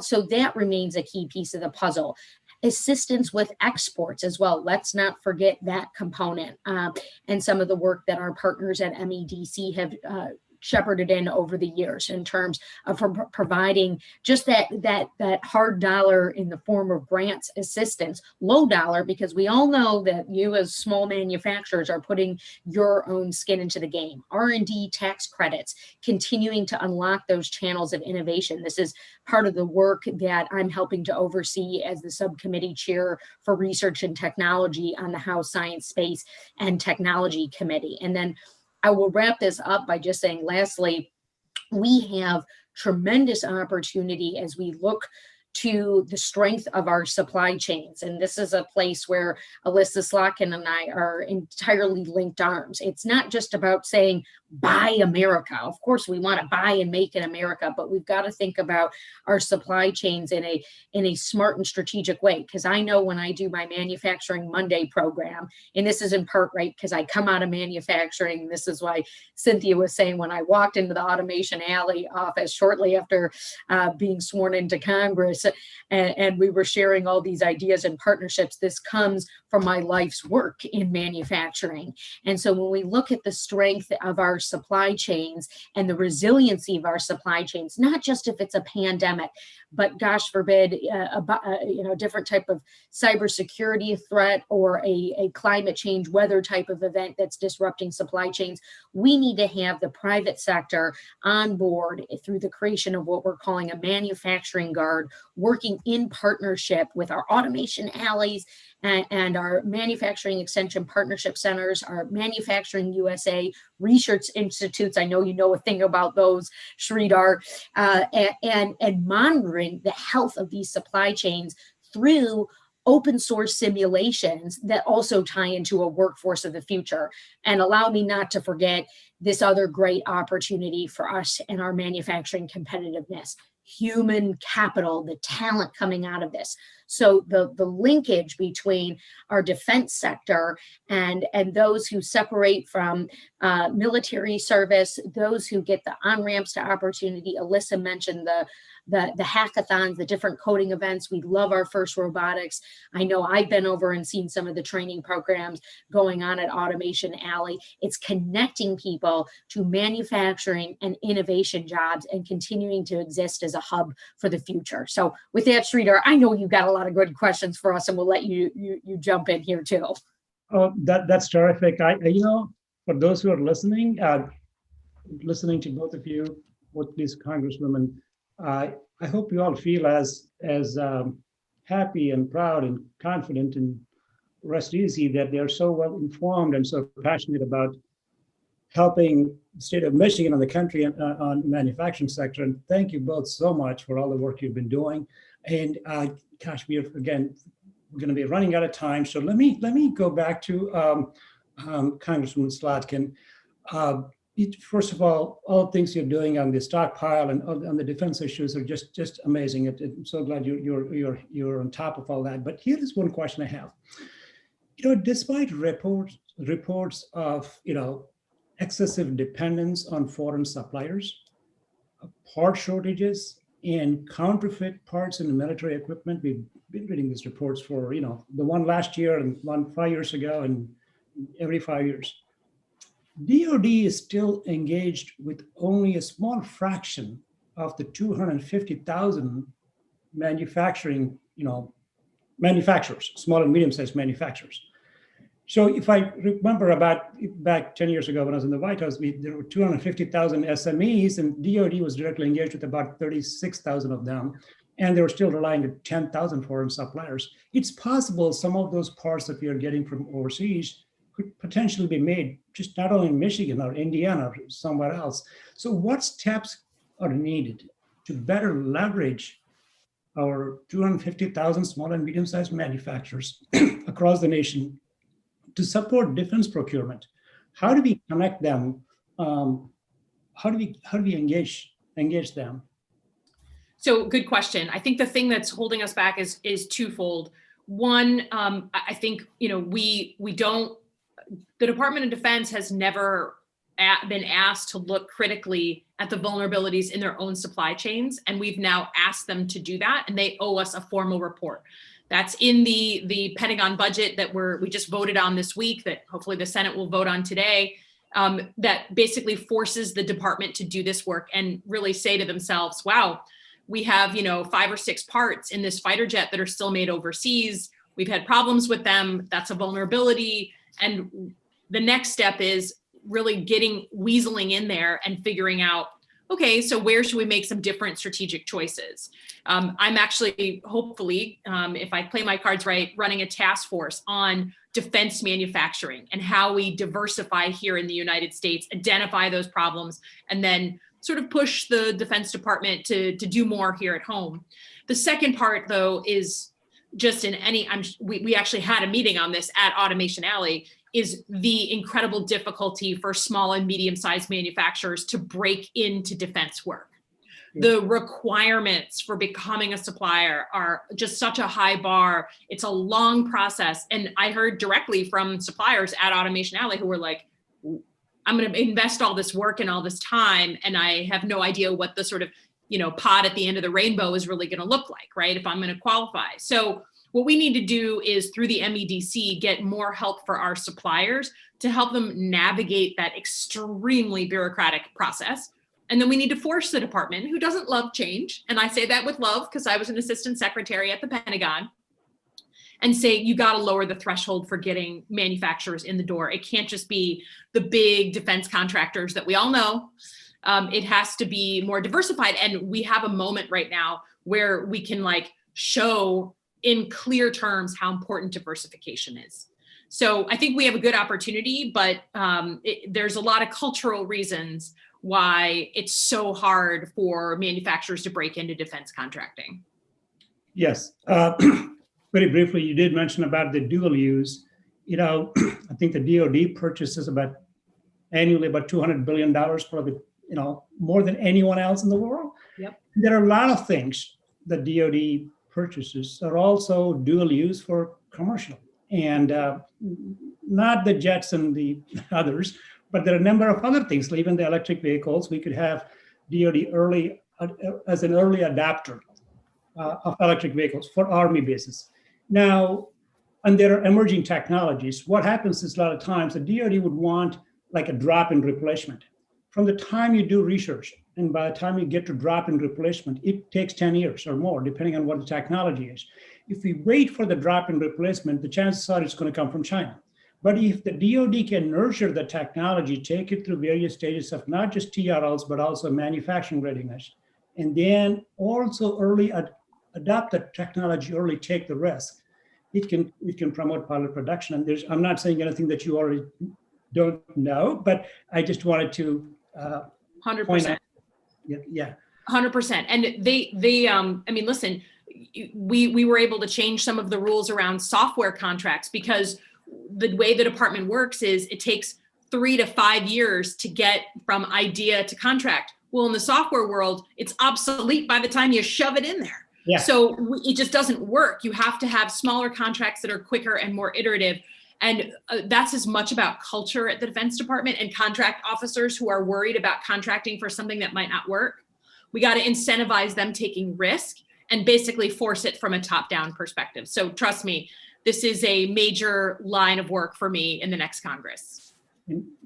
So that remains a key piece of the puzzle. Assistance with exports as well. Let's not forget that component and some of the work that our partners at MEDC have shepherded in over the years in terms of providing just that hard dollar in the form of grants assistance, low dollar, because we all know that you as small manufacturers are putting your own skin into the game. R&D tax credits, continuing to unlock those channels of innovation. This is part of the work that I'm helping to oversee as the subcommittee chair for research and technology on the House Science, Space, and Technology Committee. And then I will wrap this up by just saying, lastly, we have tremendous opportunity as we look to the strength of our supply chains. And this is a place where Elissa, Slotkin, and I are entirely linked arms. It's not just about saying, buy America. Of course, we want to buy and make in America, but we've got to think about our supply chains in a smart and strategic way. Because I know when I do my Manufacturing Monday program, and this is in part, right, because I come out of manufacturing. This is why Cynthia was saying when I walked into the Automation Alley office shortly after being sworn into Congress, and we were sharing all these ideas and partnerships. This comes from my life's work in manufacturing. And so when we look at the strength of our supply chains and the resiliency of our supply chains, not just if it's a pandemic, but gosh forbid, a different type of cybersecurity threat or a climate change weather type of event that's disrupting supply chains, we need to have the private sector on board through the creation of what we're calling a manufacturing guard, working in partnership with our automation alleys and our manufacturing extension partnership centers, our Manufacturing USA research institutes. I know you know a thing about those, Sridhar, and monitoring the health of these supply chains through open source simulations that also tie into a workforce of the future. And allow me not to forget this other great opportunity for us and our manufacturing competitiveness, human capital, the talent coming out of this. So the linkage between our defense sector and those who separate from military service, those who get the on-ramps to opportunity. Elissa mentioned the hackathons, the different coding events. We love our First Robotics. I know I've been over and seen some of the training programs going on at Automation Alley. It's connecting people to manufacturing and innovation jobs and continuing to exist as a hub for the future. So with that, Sridhar, I know you've got a lot of good questions for us, and we'll let you jump in here too. Oh, that's terrific. For those who are listening to both of you, both these Congresswomen, I hope you all feel as happy and proud and confident and rest easy that they are so well informed and so passionate about helping the state of Michigan and the country on manufacturing sector. And thank you both so much for all the work you've been doing. And gosh, we're going to be running out of time. So let me go back to Congresswoman Slotkin. First of all the things you're doing on the stockpile and on the defense issues are just amazing. I'm so glad you're on top of all that. But here is one question I have. Despite reports of excessive dependence on foreign suppliers, part shortages, and counterfeit parts in the military equipment, we've been reading these reports for the one last year and one 5 years ago and every 5 years. DoD is still engaged with only a small fraction of the 250,000 manufacturers, small and medium-sized manufacturers. So if I remember back 10 years ago when I was in the White House, there were 250,000 SMEs, and DoD was directly engaged with about 36,000 of them, and they were still relying on 10,000 foreign suppliers. It's possible some of those parts that we are getting from overseas could potentially be made just not only in Michigan or Indiana or somewhere else. So what steps are needed to better leverage our 250,000 small and medium-sized manufacturers across the nation to support defense procurement? How do we connect them? How do we engage them? So good question. I think the thing that's holding us back is twofold. One, I think, the Department of Defense has never been asked to look critically at the vulnerabilities in their own supply chains. And we've now asked them to do that, and they owe us a formal report. That's in the Pentagon budget that we just voted on this week, that hopefully the Senate will vote on today, that basically forces the department to do this work and really say to themselves, wow, we have, 5 or 6 parts in this fighter jet that are still made overseas. We've had problems with them. That's a vulnerability. And the next step is really weaseling in there and figuring out, okay, so where should we make some different strategic choices? I'm actually, hopefully, if I play my cards right, running a task force on defense manufacturing and how we diversify here in the United States, identify those problems, and then sort of push the Defense Department to do more here at home. The second part, though, is just we actually had a meeting on this at Automation Alley, is the incredible difficulty for small and medium-sized manufacturers to break into defense work. The requirements for becoming a supplier are just such a high bar. It's a long process. And I heard directly from suppliers at Automation Alley who were like, I'm going to invest all this work and all this time, and I have no idea what the sort of, pod at the end of the rainbow is really going to look like, right? If I'm going to qualify. So what we need to do is, through the MEDC, get more help for our suppliers to help them navigate that extremely bureaucratic process. And then we need to force the department, who doesn't love change, and I say that with love because I was an assistant secretary at the Pentagon, and say, you got to lower the threshold for getting manufacturers in the door. It can't just be the big defense contractors that we all know. It has to be more diversified. And we have a moment right now where we can show in clear terms how important diversification is. So I think we have a good opportunity, but there's a lot of cultural reasons why it's so hard for manufacturers to break into defense contracting. Yes. Very briefly, you did mention about the dual use. I think the DoD purchases annually about $200 billion, probably, more than anyone else in the world. Yep. There are a lot of things that DoD purchases are also dual use for commercial, and not the jets and the others, but there are a number of other things. Even the electric vehicles, we could have DoD as an early adapter of electric vehicles for Army bases. Now, and there are emerging technologies. What happens is a lot of times the DoD would want a drop-in replacement. From the time you do research and by the time you get to drop-in replacement, it takes 10 years or more, depending on what the technology is. If we wait for the drop-in replacement, the chances are it's going to come from China. But if the DoD can nurture the technology, take it through various stages of not just TRLs, but also manufacturing readiness, and then also early adopt the technology, early take the risk, it can promote pilot production. And I'm not saying anything that you already don't know, but I just wanted to 100%. Yeah. 100%. And listen, we were able to change some of the rules around software contracts, because the way the department works is it takes 3 to 5 years to get from idea to contract. Well, in the software world, it's obsolete by the time you shove it in there. Yeah. So it just doesn't work. You have to have smaller contracts that are quicker and more iterative. And that's as much about culture at the Defense Department and contract officers who are worried about contracting for something that might not work. We got to incentivize them taking risk and basically force it from a top-down perspective. So trust me, this is a major line of work for me in the next Congress.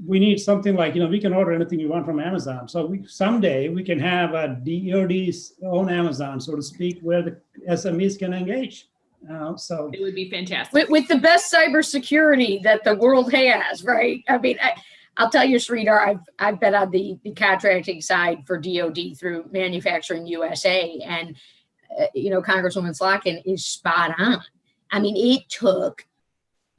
We need something like, we can order anything you want from Amazon. So someday we can have a DoD's own Amazon, so to speak, where the SMEs can engage. So it would be fantastic. With the best cybersecurity that the world has, right? I'll tell you, Sridhar, I've been on the contracting side for DoD through Manufacturing USA, and Congresswoman Slotkin is spot on. It took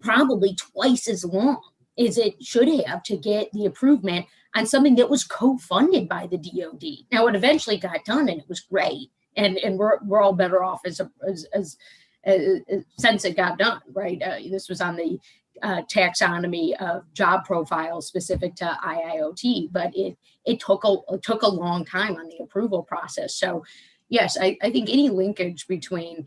probably twice as long as it should have to get the approvement on something that was co-funded by the DoD. Now, it eventually got done, and it was great, and we're all better off as since it got done, right? This was on the taxonomy of job profiles specific to IIoT, but it took a long time on the approval process. So, yes, I think any linkage between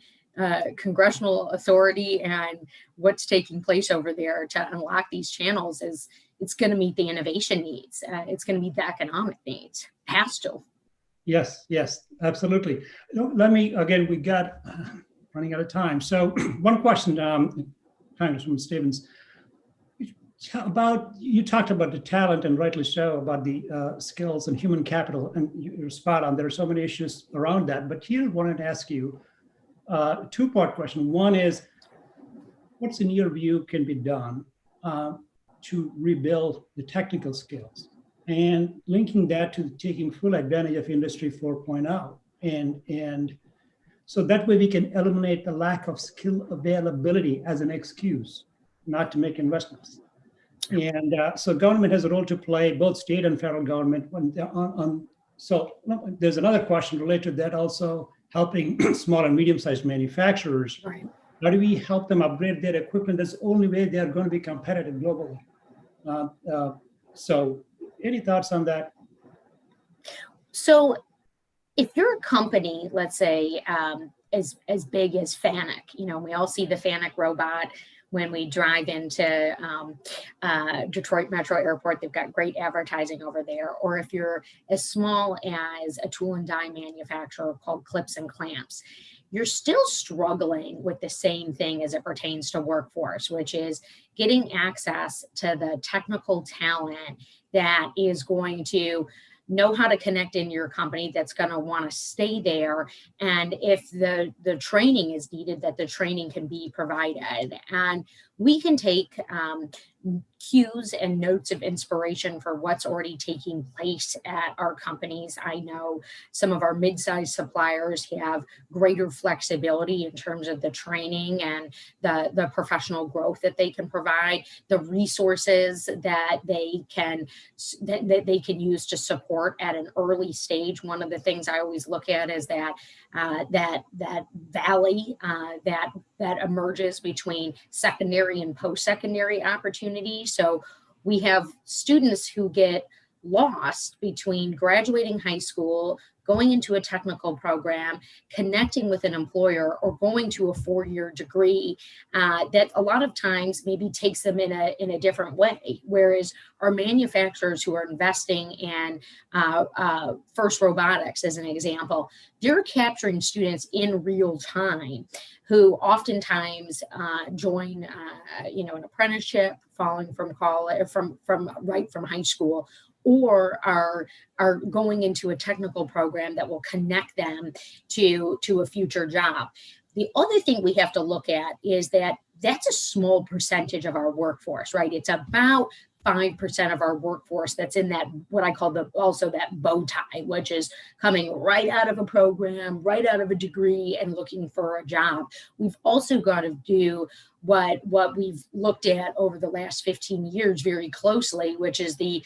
congressional authority and what's taking place over there to unlock these channels is it's going to meet the innovation needs. It's going to meet the economic needs. Has to. Yes, absolutely. Let me, again, we got running out of time. So one question, Congresswoman Stevens, you talked about the talent, and rightly so, about the skills and human capital, and you're spot on. There are so many issues around that. But here I wanted to ask you a two-part question. One is, what's in your view can be done to rebuild the technical skills, and linking that to taking full advantage of Industry 4.0. And so that way we can eliminate the lack of skill availability as an excuse not to make investments. And so government has a role to play, both state and federal government. So there's another question related to that also, helping small and medium-sized manufacturers. Right. How do we help them upgrade their equipment? That's the only way they are going to be competitive globally. So any thoughts on that? So if you're a company, let's say as big as FANUC, we all see the FANUC robot when we drive into Detroit Metro Airport. They've got great advertising over there. Or if you're as small as a tool and die manufacturer called Clips and Clamps, you're still struggling with the same thing as it pertains to workforce, which is getting access to the technical talent that is going to know how to connect in your company, that's going to want to stay there. And if the training is needed, that the training can be provided. And we can take cues and notes of inspiration for what's already taking place at our companies. I know some of our mid-sized suppliers have greater flexibility in terms of the training and the professional growth that they can provide, the resources that they can use to support at an early stage. One of the things I always look at is that valley that emerges between secondary and post-secondary opportunities. So we have students who get lost between graduating high school, going into a technical program, connecting with an employer, or going to a 4-year degree that a lot of times maybe takes them in a different way. Whereas our manufacturers who are investing in First Robotics, as an example, they're capturing students in real time who oftentimes join an apprenticeship following from college, from high school, or are going into a technical program that will connect them to a future job. The other thing we have to look at is that that's a small percentage of our workforce, right? It's about 5% of our workforce that's in that, what I call also that bow tie, which is coming right out of a program, right out of a degree, and looking for a job. We've also got to do what we've looked at over the last 15 years very closely, which is the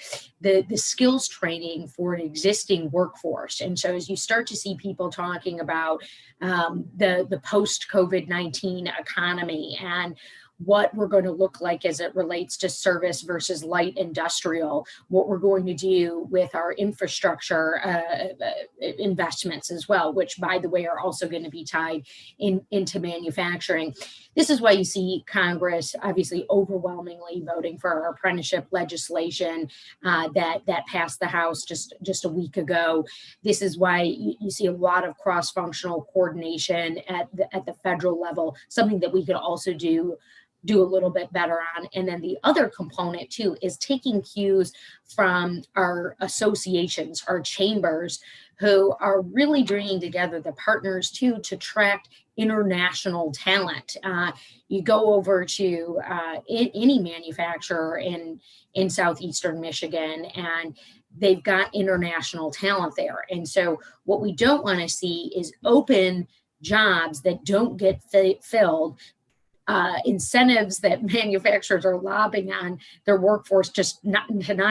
skills training for an existing workforce. And so as you start to see people talking about the post-COVID-19 economy and what we're going to look like as it relates to service versus light industrial, what we're going to do with our infrastructure investments as well, which, by the way, are also going to be tied into manufacturing. This is why you see Congress obviously overwhelmingly voting for our apprenticeship legislation that passed the House just a week ago. This is why you see a lot of cross-functional coordination at the federal level, something that we could also do a little bit better on. And then the other component too is taking cues from our associations, our chambers, who are really bringing together the partners too to attract international talent. You go over to any manufacturer in southeastern Michigan, and they've got international talent there. And so what we don't want to see is open jobs that don't get filled, incentives that manufacturers are lobbing on their workforce just not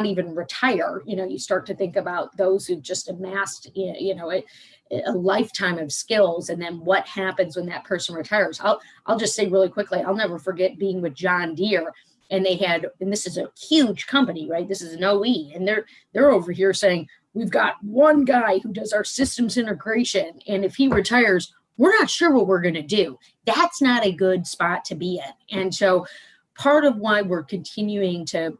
even retire. You start to think about those who just amassed, a lifetime of skills, and then what happens when that person retires. I'll just say really quickly, I'll never forget being with John Deere, and and this is a huge company, right? This is an OE, and they're over here saying, we've got one guy who does our systems integration, and if he retires, we're not sure what we're going to do. That's not a good spot to be in. And so part of why we're continuing to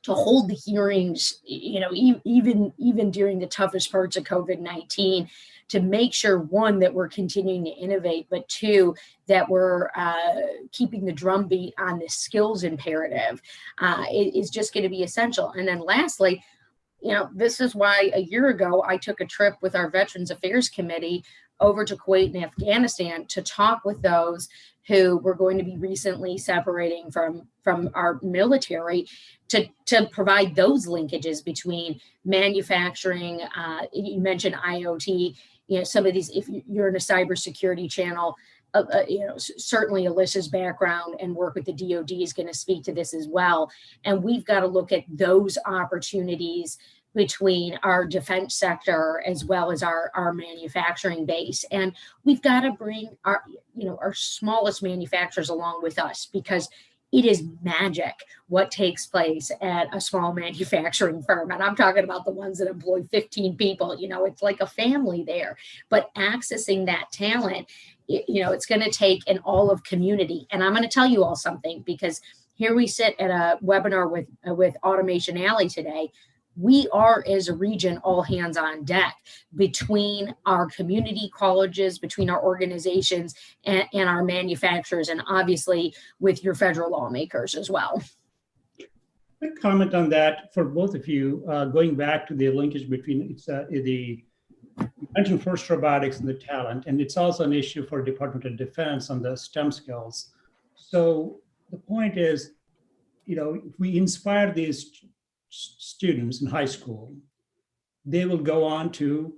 hold the hearings, even during the toughest parts of COVID-19, to make sure, one, that we're continuing to innovate, but two, that we're keeping the drumbeat on the skills imperative is just going to be essential. And then lastly, this is why a year ago I took a trip with our Veterans Affairs Committee over to Kuwait and Afghanistan to talk with those who were going to be recently separating from our military, to provide those linkages between manufacturing. You mentioned IoT. Some of these, if you're in a cybersecurity channel, certainly Elissa's background and work with the DoD is going to speak to this as well. And we've got to look at those opportunities between our defense sector as well as our manufacturing base. And we've got to bring our smallest manufacturers along with us, because it is magic what takes place at a small manufacturing firm. And I'm talking about the ones that employ 15 people. It's like a family there. But accessing that talent, it's going to take an all of community. And I'm going to tell you all something, because here we sit at a webinar with Automation Alley today. We are, as a region, all hands on deck between our community colleges, between our organizations and our manufacturers, and obviously with your federal lawmakers as well. Quick comment on that for both of you, going back to the linkage between the mentioned FIRST robotics and the talent, and it's also an issue for Department of Defense on the STEM skills. So the point is, if we inspire these students in high school, they will go on to,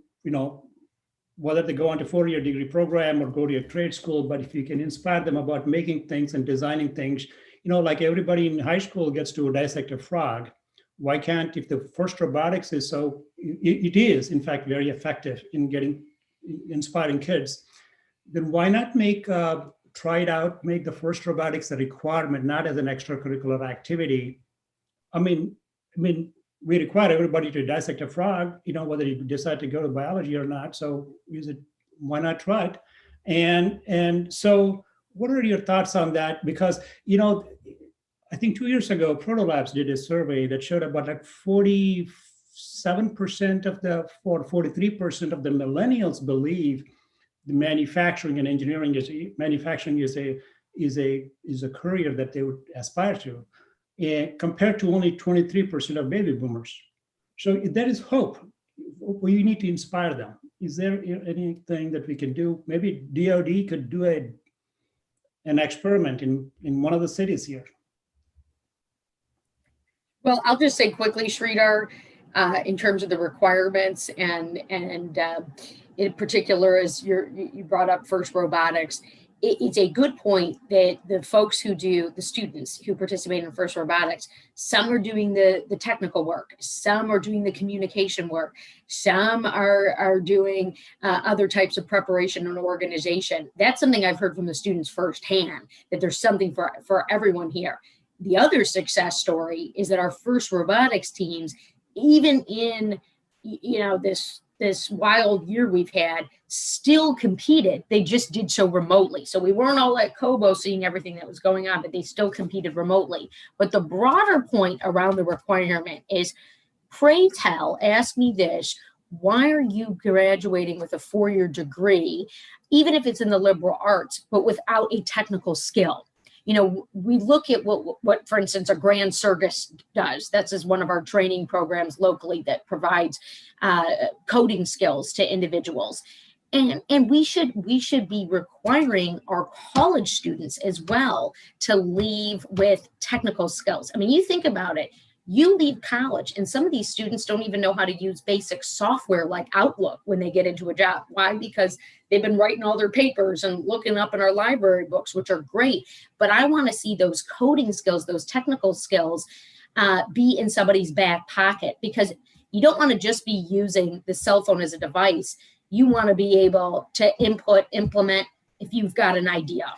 whether they go on to 4-year degree program or go to a trade school, but if you can inspire them about making things and designing things, like everybody in high school gets to dissect a frog, why can't, if the FIRST robotics is so, it is in fact very effective in inspiring kids, then why not try it out, make the FIRST robotics a requirement, not as an extracurricular activity. I mean, we require everybody to dissect a frog, whether you decide to go to biology or not. So why not try it? And so what are your thoughts on that? Because, I think 2 years ago, Protolabs did a survey that showed about 47% or 43% of the millennials believe the manufacturing and engineering is a career that they would aspire to, compared to only 23% of baby boomers. So there is hope. We need to inspire them. Is there anything that we can do? Maybe DoD could do an experiment in one of the cities here. Well, I'll just say quickly, Sridhar, in terms of the requirements and in particular, as you brought up FIRST robotics, it's a good point that the folks the students who participate in FIRST robotics, some are doing the technical work, some are doing the communication work, some are doing other types of preparation and organization. That's something I've heard from the students firsthand, that there's something for everyone here. The other success story is that our FIRST robotics teams, even in this wild year we've had, still competed. They just did so remotely. So we weren't all at Kobo seeing everything that was going on, but they still competed remotely. But the broader point around the requirement is, pray tell, ask me this, why are you graduating with a 4-year degree, even if it's in the liberal arts, but without a technical skill? We look at what, for instance, a Grand Circus does. That's one of our training programs locally that provides coding skills to individuals. And we should be requiring our college students as well to leave with technical skills. I mean, you think about it. You leave college and some of these students don't even know how to use basic software like Outlook when they get into a job. Why? Because they've been writing all their papers and looking up in our library books, which are great. But I want to see those coding skills, those technical skills be in somebody's back pocket, because you don't want to just be using the cell phone as a device. You want to be able to implement if you've got an idea.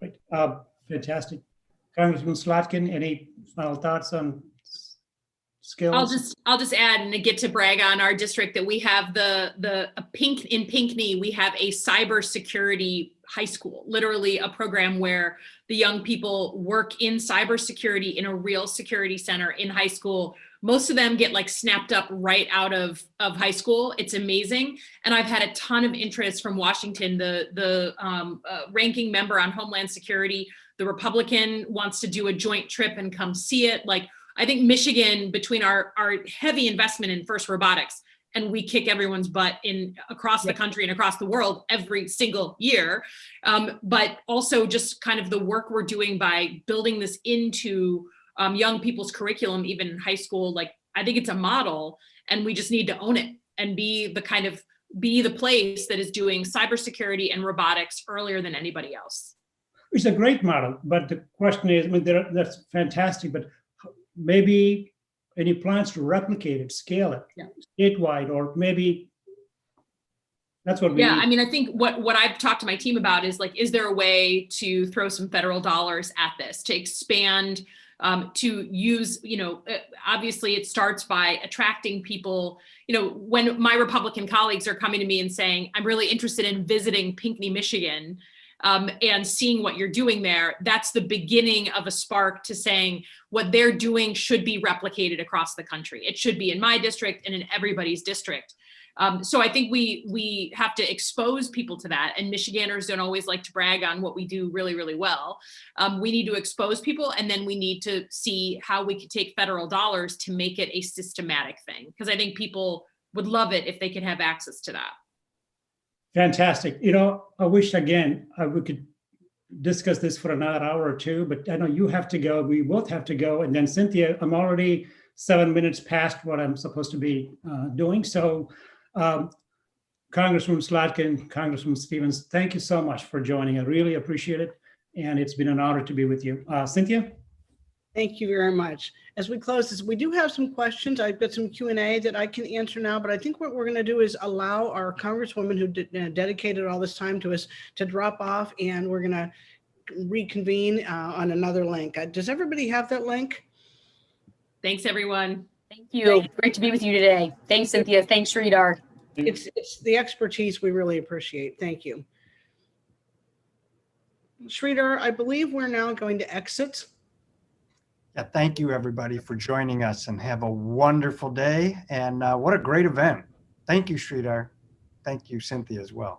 Right. Fantastic. Congressman Slotkin, any final thoughts on skills? I'll just add and get to brag on our district that we have in Pinckney, we have a cybersecurity high school, literally a program where the young people work in cybersecurity in a real security center in high school. Most of them get like snapped up right out of high school. It's amazing. And I've had a ton of interest from Washington, the ranking member on Homeland Security, the Republican wants to do a joint trip and come see it. Like, I think Michigan, between our heavy investment in FIRST Robotics, and we kick everyone's butt across the country and across the world every single year. But also just kind of the work we're doing by building this into young people's curriculum, even in high school. Like, I think it's a model, and we just need to own it and be the place that is doing cybersecurity and robotics earlier than anybody else. It's a great model, but the question is, I mean, that's fantastic, but maybe any plans to replicate it, scale it statewide, or maybe that's what we need. I mean, I think what I've talked to my team about is like, is there a way to throw some federal dollars at this, to expand, to use, obviously it starts by attracting people. When my Republican colleagues are coming to me and saying, I'm really interested in visiting Pinckney, Michigan, and seeing what you're doing there, that's the beginning of a spark to saying what they're doing should be replicated across the country. It should be in my district and in everybody's district. So I think we have to expose people to that. And Michiganders don't always like to brag on what we do really, really well. We need to expose people, and then we need to see how we could take federal dollars to make it a systematic thing. Because I think people would love it if they could have access to that. Fantastic. I wish, again, we could discuss this for another hour or two, but I know you have to go. We both have to go. And then Cynthia, I'm already 7 minutes past what I'm supposed to be doing. So Congresswoman Slotkin, Congresswoman Stevens, thank you so much for joining. I really appreciate it. And it's been an honor to be with you. Cynthia? Thank you very much. As we close this, we do have some questions. I've got some Q&A that I can answer now, but I think what we're going to do is allow our Congresswoman who dedicated all this time to us to drop off, and we're going to reconvene on another link. Does everybody have that link? Thanks, everyone. Thank you. Great to be with you today. Thanks, Cynthia. Thanks, Sridhar. It's the expertise we really appreciate. Thank you. Sridhar, I believe we're now going to exit. Yeah, thank you, everybody, for joining us, and have a wonderful day. And what a great event. Thank you, Sridhar. Thank you, Cynthia, as well.